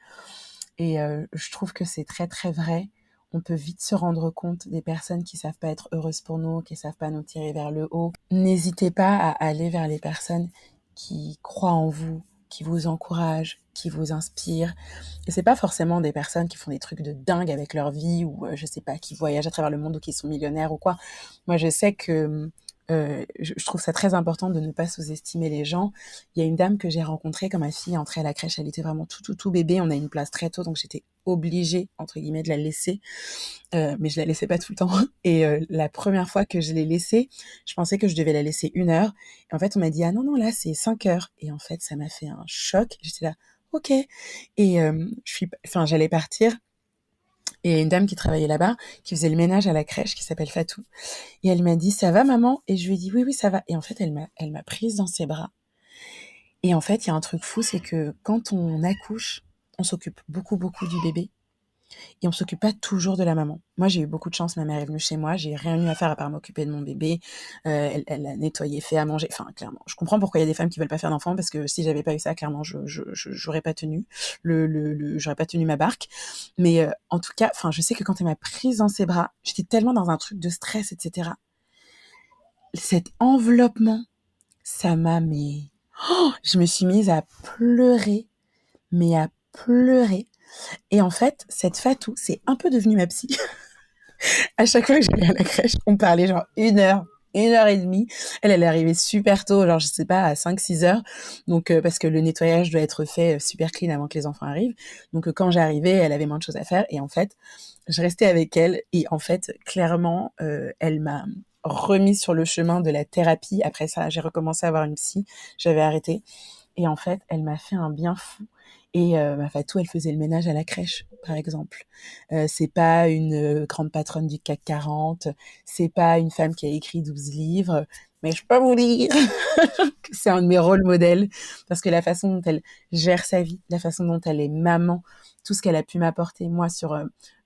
Et je trouve que c'est très très vrai. On peut vite se rendre compte des personnes qui savent pas être heureuses pour nous, qui savent pas nous tirer vers le haut. N'hésitez pas à aller vers les personnes qui croient en vous, qui vous encouragent, qui vous inspirent. Et c'est pas forcément des personnes qui font des trucs de dingue avec leur vie, ou je sais pas, qui voyagent à travers le monde ou qui sont millionnaires ou quoi. Moi, je sais que je trouve ça très important de ne pas sous-estimer les gens. Il y a une dame que j'ai rencontrée quand ma fille est entrée à la crèche. Elle était vraiment tout bébé. On a une place très tôt, donc j'étais obligée, entre guillemets, de la laisser. Mais je la laissais pas tout le temps. Et la première fois que je l'ai laissée, je pensais que je devais la laisser 1 heure. Et en fait, on m'a dit, ah non, non, là, c'est 5 heures. Et en fait, ça m'a fait un choc. J'étais là, ok. Et j'allais partir. Et il y a une dame qui travaillait là-bas, qui faisait le ménage à la crèche, qui s'appelle Fatou. Et elle m'a dit, ça va, maman? Et je lui ai dit, oui, oui, ça va. Et en fait, elle m'a prise dans ses bras. Et en fait, il y a un truc fou, c'est que quand on accouche, on s'occupe beaucoup, beaucoup du bébé. et on s'occupe pas toujours de la maman. Moi, j'ai eu beaucoup de chance, ma mère est venue chez moi, j'ai rien eu à faire à part m'occuper de mon bébé, elle a nettoyé, fait à manger, enfin clairement. Je comprends pourquoi il y a des femmes qui veulent pas faire d'enfants parce que si j'avais pas eu ça, clairement, j'aurais pas tenu j'aurais pas tenu ma barque. Mais en tout cas, enfin, je sais que quand elle m'a prise dans ses bras, j'étais tellement dans un truc de stress, etc. Cet enveloppement, ça m'a mais je me suis mise à pleurer, mais à pleurer. Et en fait, cette Fatou, c'est un peu devenue ma psy. À chaque fois que j'allais à la crèche, on parlait genre 1 heure et demie. Elle est arrivée super tôt, genre je sais pas, à 5-6 heures. Donc parce que le nettoyage doit être fait super clean avant que les enfants arrivent. Donc quand j'arrivais, elle avait moins de choses à faire. Et en fait, je restais avec elle. Et en fait, clairement, elle m'a remis sur le chemin de la thérapie. Après ça, j'ai recommencé à avoir une psy. J'avais arrêté. Et en fait, elle m'a fait un bien fou. Et ma Fatou, elle faisait le ménage à la crèche, par exemple. C'est pas une grande patronne du CAC 40, c'est pas une femme qui a écrit 12 livres, mais je peux vous dire que c'est un de mes rôles modèles, parce que la façon dont elle gère sa vie, la façon dont elle est maman, tout ce qu'elle a pu m'apporter, moi, sur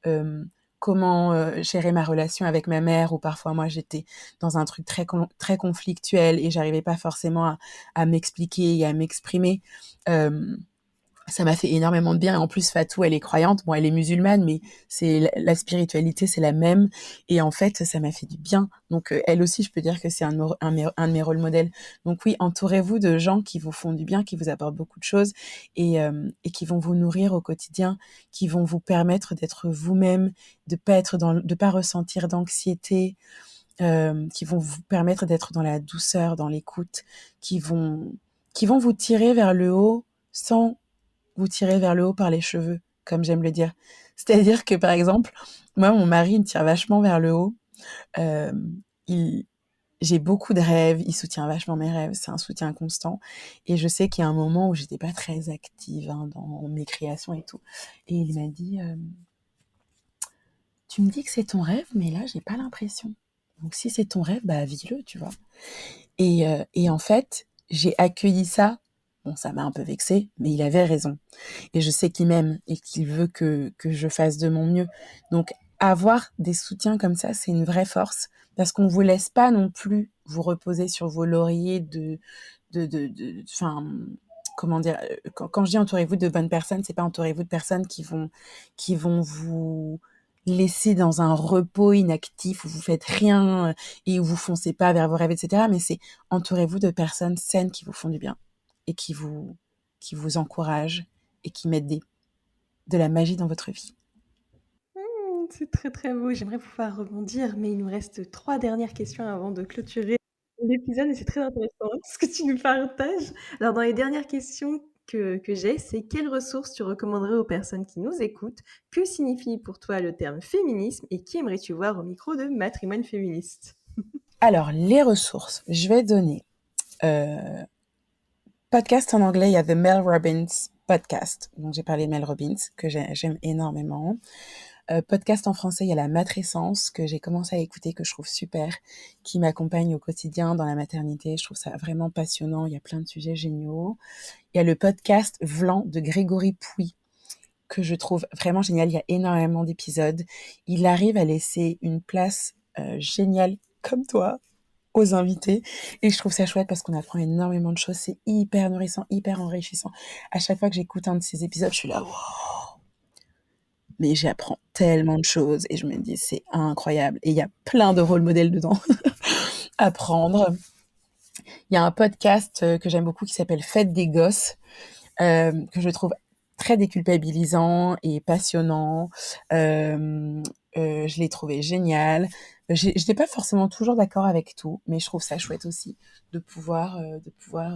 euh, comment gérer ma relation avec ma mère, ou parfois moi j'étais dans un truc très conflictuel et j'arrivais pas forcément à m'expliquer et à m'exprimer. Euh, Ça m'a fait énormément de bien. Et en plus, Fatou, elle est croyante. Bon, elle est musulmane, mais c'est la spiritualité, c'est la même. Et en fait, ça m'a fait du bien. Donc, elle aussi, je peux dire que c'est un de mes rôles modèles. Donc oui, entourez-vous de gens qui vous font du bien, qui vous apportent beaucoup de choses et qui vont vous nourrir au quotidien, qui vont vous permettre d'être vous-même, de pas ressentir d'anxiété, qui vont vous permettre d'être dans la douceur, dans l'écoute, qui vont, qui vont vous tirer vers le haut sans vous tirer vers le haut par les cheveux, comme j'aime le dire. C'est-à-dire que, par exemple, moi, mon mari, il me tire vachement vers le haut. Euh, il, j'ai beaucoup de rêves, il soutient vachement mes rêves, c'est un soutien constant. Et je sais qu'il y a un moment où j'étais pas très active dans mes créations et tout. Et il m'a dit, tu me dis que c'est ton rêve, mais là, j'ai pas l'impression. Donc si c'est ton rêve, bah vis-le, tu vois. Et en fait, j'ai accueilli ça. Bon, ça m'a un peu vexée, mais il avait raison. Et je sais qu'il m'aime et qu'il veut que je fasse de mon mieux. Donc, avoir des soutiens comme ça, c'est une vraie force parce qu'on vous laisse pas non plus vous reposer sur vos lauriers enfin, comment dire, quand je dis entourez-vous de bonnes personnes, c'est pas entourez-vous de personnes qui vont vous laisser dans un repos inactif où vous faites rien et où vous foncez pas vers vos rêves, etc. Mais c'est entourez-vous de personnes saines qui vous font du bien et qui vous encouragent et qui mettent de la magie dans votre vie. C'est très très beau. J'aimerais pouvoir rebondir, mais il nous reste 3 dernières questions avant de clôturer l'épisode et c'est très intéressant ce que tu nous partages. Alors dans les dernières questions que j'ai, c'est quelles ressources tu recommanderais aux personnes qui nous écoutent? Que signifie pour toi le terme féminisme et qui aimerais-tu voir au micro de Matrimoine féministe? Alors, les ressources, je vais donner euh, podcast en anglais, il y a The Mel Robbins Podcast. Donc, j'ai parlé de Mel Robbins, que j'aime énormément. Podcast en français, il y a La Matrescence, que j'ai commencé à écouter, que je trouve super, qui m'accompagne au quotidien dans la maternité. Je trouve ça vraiment passionnant. Il y a plein de sujets géniaux. Il y a le podcast Vlan de Grégory Pouy, que je trouve vraiment génial. Il y a énormément d'épisodes. Il arrive à laisser une place géniale, comme toi, aux invités. Et je trouve ça chouette parce qu'on apprend énormément de choses. C'est hyper nourrissant, hyper enrichissant. À chaque fois que j'écoute un de ces épisodes, je suis là, wow, mais j'apprends tellement de choses et je me dis, c'est incroyable. Et il y a plein de rôles modèles dedans à prendre. Il y a un podcast que j'aime beaucoup qui s'appelle Fête des gosses, que je trouve très déculpabilisant et passionnant. Je l'ai trouvé génial. Je n'étais pas forcément toujours d'accord avec tout, mais je trouve ça chouette aussi de pouvoir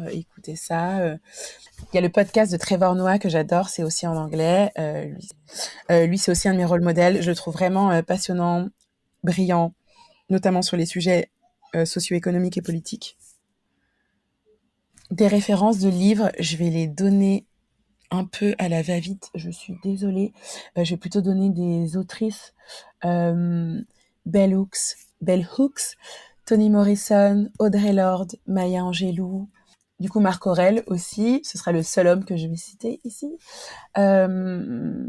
écouter ça. Il y a le podcast de Trevor Noah que j'adore, c'est aussi en anglais. Lui, c'est aussi un de mes rôles modèles. Je le trouve vraiment passionnant, brillant, notamment sur les sujets socio-économiques et politiques. Des références de livres, je vais les donner un peu à la va-vite, je suis désolée. Je vais plutôt donner des autrices. Euh, Bell Hooks, Toni Morrison, Audre Lorde, Maya Angelou. Du coup, Marc Aurèle aussi. Ce sera le seul homme que je vais citer ici. Euh,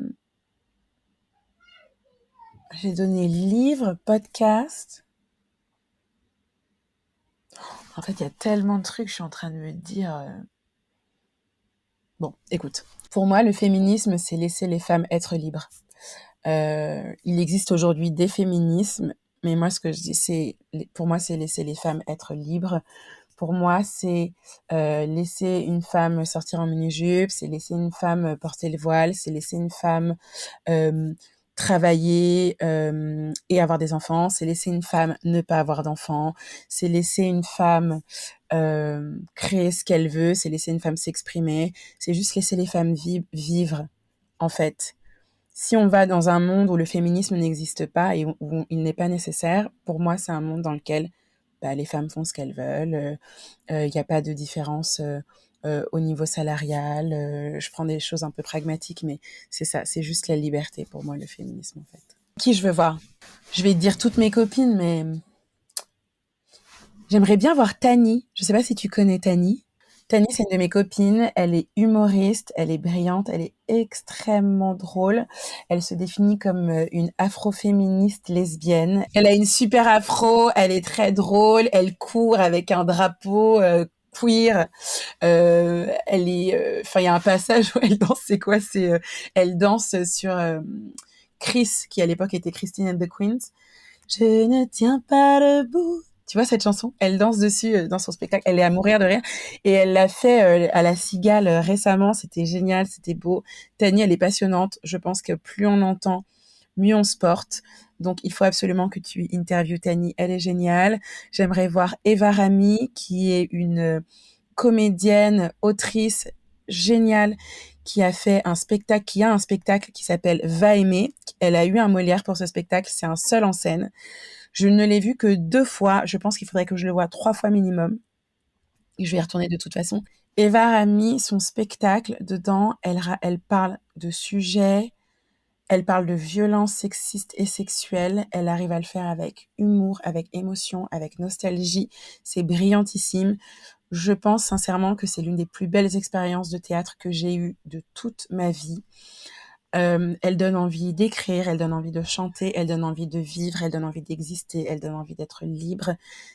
J'ai donné livre, podcast. En fait, il y a tellement de trucs, je suis en train de me dire... Bon, écoute. Pour moi, le féminisme, c'est laisser les femmes être libres. Il existe aujourd'hui des féminismes, mais moi, ce que je dis, pour moi, c'est laisser les femmes être libres. Pour moi, c'est laisser une femme sortir en mini-jupe, c'est laisser une femme porter le voile, c'est laisser une femme euh, travailler et avoir des enfants, c'est laisser une femme ne pas avoir d'enfants, c'est laisser une femme créer ce qu'elle veut, c'est laisser une femme s'exprimer, c'est juste laisser les femmes vivre, en fait. Si on va dans un monde où le féminisme n'existe pas et où il n'est pas nécessaire, pour moi, c'est un monde dans lequel les femmes font ce qu'elles veulent. Il n'y a pas de différence au niveau salarial. Je prends des choses un peu pragmatiques, mais c'est ça, c'est juste la liberté pour moi, le féminisme, en fait. Qui je veux voir? Je vais te dire toutes mes copines, mais j'aimerais bien voir Tani. Je sais pas si tu connais Tani. Tani, c'est une de mes copines. Elle est humoriste, elle est brillante, elle est extrêmement drôle. Elle se définit comme une afroféministe lesbienne. Elle a une super afro, elle est très drôle, elle court avec un drapeau queer. Elle est, enfin, il y a un passage où elle danse. C'est quoi? Elle danse sur Chris, qui à l'époque était Christine and the Queens. Je ne tiens pas debout. Tu vois cette chanson? Elle danse dessus dans son spectacle. Elle est à mourir de rire. Et elle l'a fait à la Cigale récemment. C'était génial, c'était beau. Tani, elle est passionnante. Je pense que plus on entend, mieux on se porte. Donc, il faut absolument que tu interviewes Tani. Elle est géniale. J'aimerais voir Eva Rami, qui est une comédienne, autrice géniale, qui a un spectacle qui s'appelle Va aimer. Elle a eu un Molière pour ce spectacle. C'est un seul en scène. Je ne l'ai vu que 2 fois. Je pense qu'il faudrait que je le voie 3 fois minimum. Et je vais y retourner de toute façon. Eva a mis son spectacle dedans. Elle parle de sujets, elle parle de violences sexistes et sexuelles. Elle arrive à le faire avec humour, avec émotion, avec nostalgie. C'est brillantissime. Je pense sincèrement que c'est l'une des plus belles expériences de théâtre que j'ai eues de toute ma vie. Elle donne envie d'écrire, elle donne envie de chanter, elle donne envie de vivre, elle donne envie d'exister, elle donne envie d'être libre.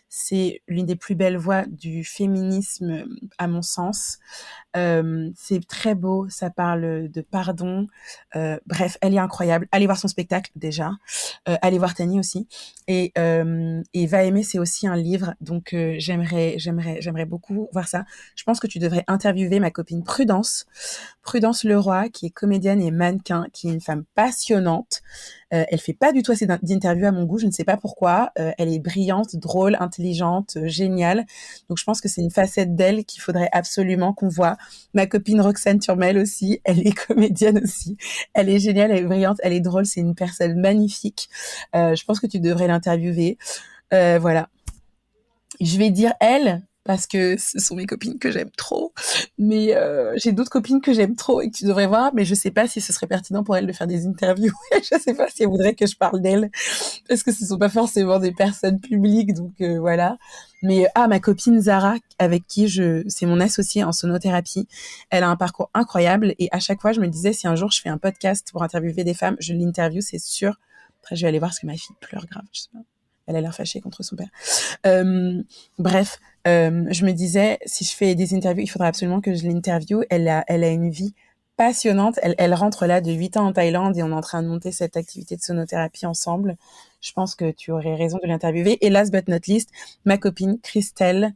C'est l'une des plus belles voix du féminisme, à mon sens. C'est très beau, ça parle de pardon. Bref, elle est incroyable. Allez voir son spectacle déjà. Allez voir Tani aussi. Et Va aimer, c'est aussi un livre. Donc j'aimerais beaucoup voir ça. Je pense que tu devrais interviewer ma copine Prudence Leroy, qui est comédienne et mannequin, qui est une femme passionnante. Elle fait pas du tout assez d'interviews à mon goût, je ne sais pas pourquoi. Elle est brillante, drôle, intelligente, géniale. Donc je pense que c'est une facette d'elle qu'il faudrait absolument qu'on voit. Ma copine Roxane Turmel aussi, elle est comédienne aussi. Elle est géniale, elle est brillante, elle est drôle, c'est une personne magnifique. Je pense que tu devrais l'interviewer. Voilà. Je vais dire elle, parce que ce sont mes copines que j'aime trop. Mais j'ai d'autres copines que j'aime trop et que tu devrais voir, mais je sais pas si ce serait pertinent pour elle de faire des interviews. Je sais pas si elle voudrait que je parle d'elle, parce que ce sont pas forcément des personnes publiques, donc voilà. Mais ma copine Zara, avec qui c'est mon associée en sonothérapie, elle a un parcours incroyable et à chaque fois je me disais si un jour je fais un podcast pour interviewer des femmes, je l'interview, c'est sûr. Après je vais aller voir parce que ma fille pleure grave, je sais pas. Elle a l'air fâchée contre son père. Bref, je me disais, si je fais des interviews, il faudra absolument que je l'interviewe. Elle a une vie passionnante. Elle rentre là de 8 ans en Thaïlande et on est en train de monter cette activité de sonothérapie ensemble. Je pense que tu aurais raison de l'interviewer. Et last but not least, ma copine Christelle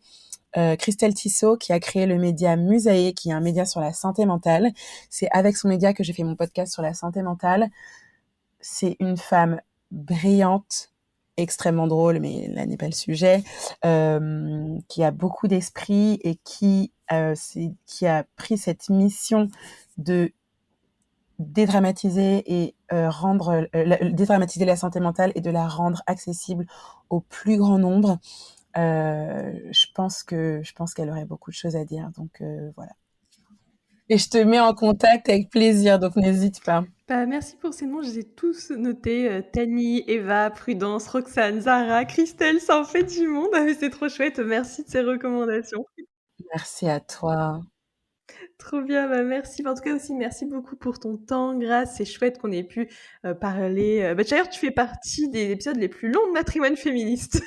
Tissot, qui a créé le média Musae, qui est un média sur la santé mentale. C'est avec son média que j'ai fait mon podcast sur la santé mentale. C'est une femme brillante, extrêmement drôle, mais là n'est pas le sujet, qui a beaucoup d'esprit et qui a pris cette mission de dédramatiser et dédramatiser la santé mentale et de la rendre accessible au plus grand nombre. Je pense qu'elle aurait beaucoup de choses à dire, donc voilà. Et je te mets en contact avec plaisir, donc n'hésite pas. Merci pour ces noms, je les ai tous notés. Tani, Eva, Prudence, Roxane, Zara, Christelle, ça en fait du monde. C'est trop chouette. Merci de ces recommandations. Merci à toi. Trop bien, bah, merci. En tout cas aussi, merci beaucoup pour ton temps, Grace. C'est chouette qu'on ait pu, parler, d'ailleurs, tu fais partie des épisodes les plus longs de Matrimoine féministe.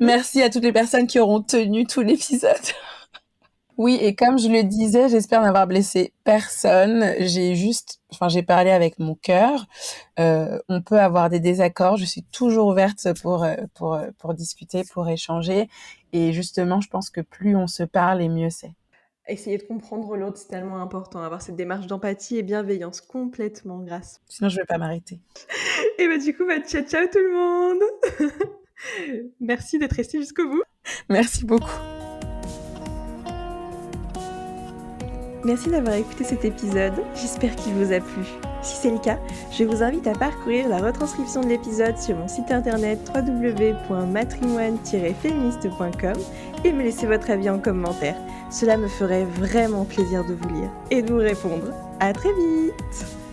Merci à toutes les personnes qui auront tenu tout l'épisode. Oui, et comme je le disais, j'espère n'avoir blessé personne. J'ai parlé avec mon cœur. On peut avoir des désaccords. Je suis toujours ouverte pour discuter, pour échanger. Et justement, je pense que plus on se parle, et mieux c'est. Essayer de comprendre l'autre, c'est tellement important, avoir cette démarche d'empathie et bienveillance complètement, Grace. Sinon, je vais pas m'arrêter. Et bah, du coup, bah, ciao, ciao tout le monde. Merci d'être resté jusqu'au bout. Merci beaucoup. Merci d'avoir écouté cet épisode, j'espère qu'il vous a plu. Si c'est le cas, je vous invite à parcourir la retranscription de l'épisode sur mon site internet www.matrimoine-féministe.com et me laisser votre avis en commentaire. Cela me ferait vraiment plaisir de vous lire et de vous répondre. À très vite!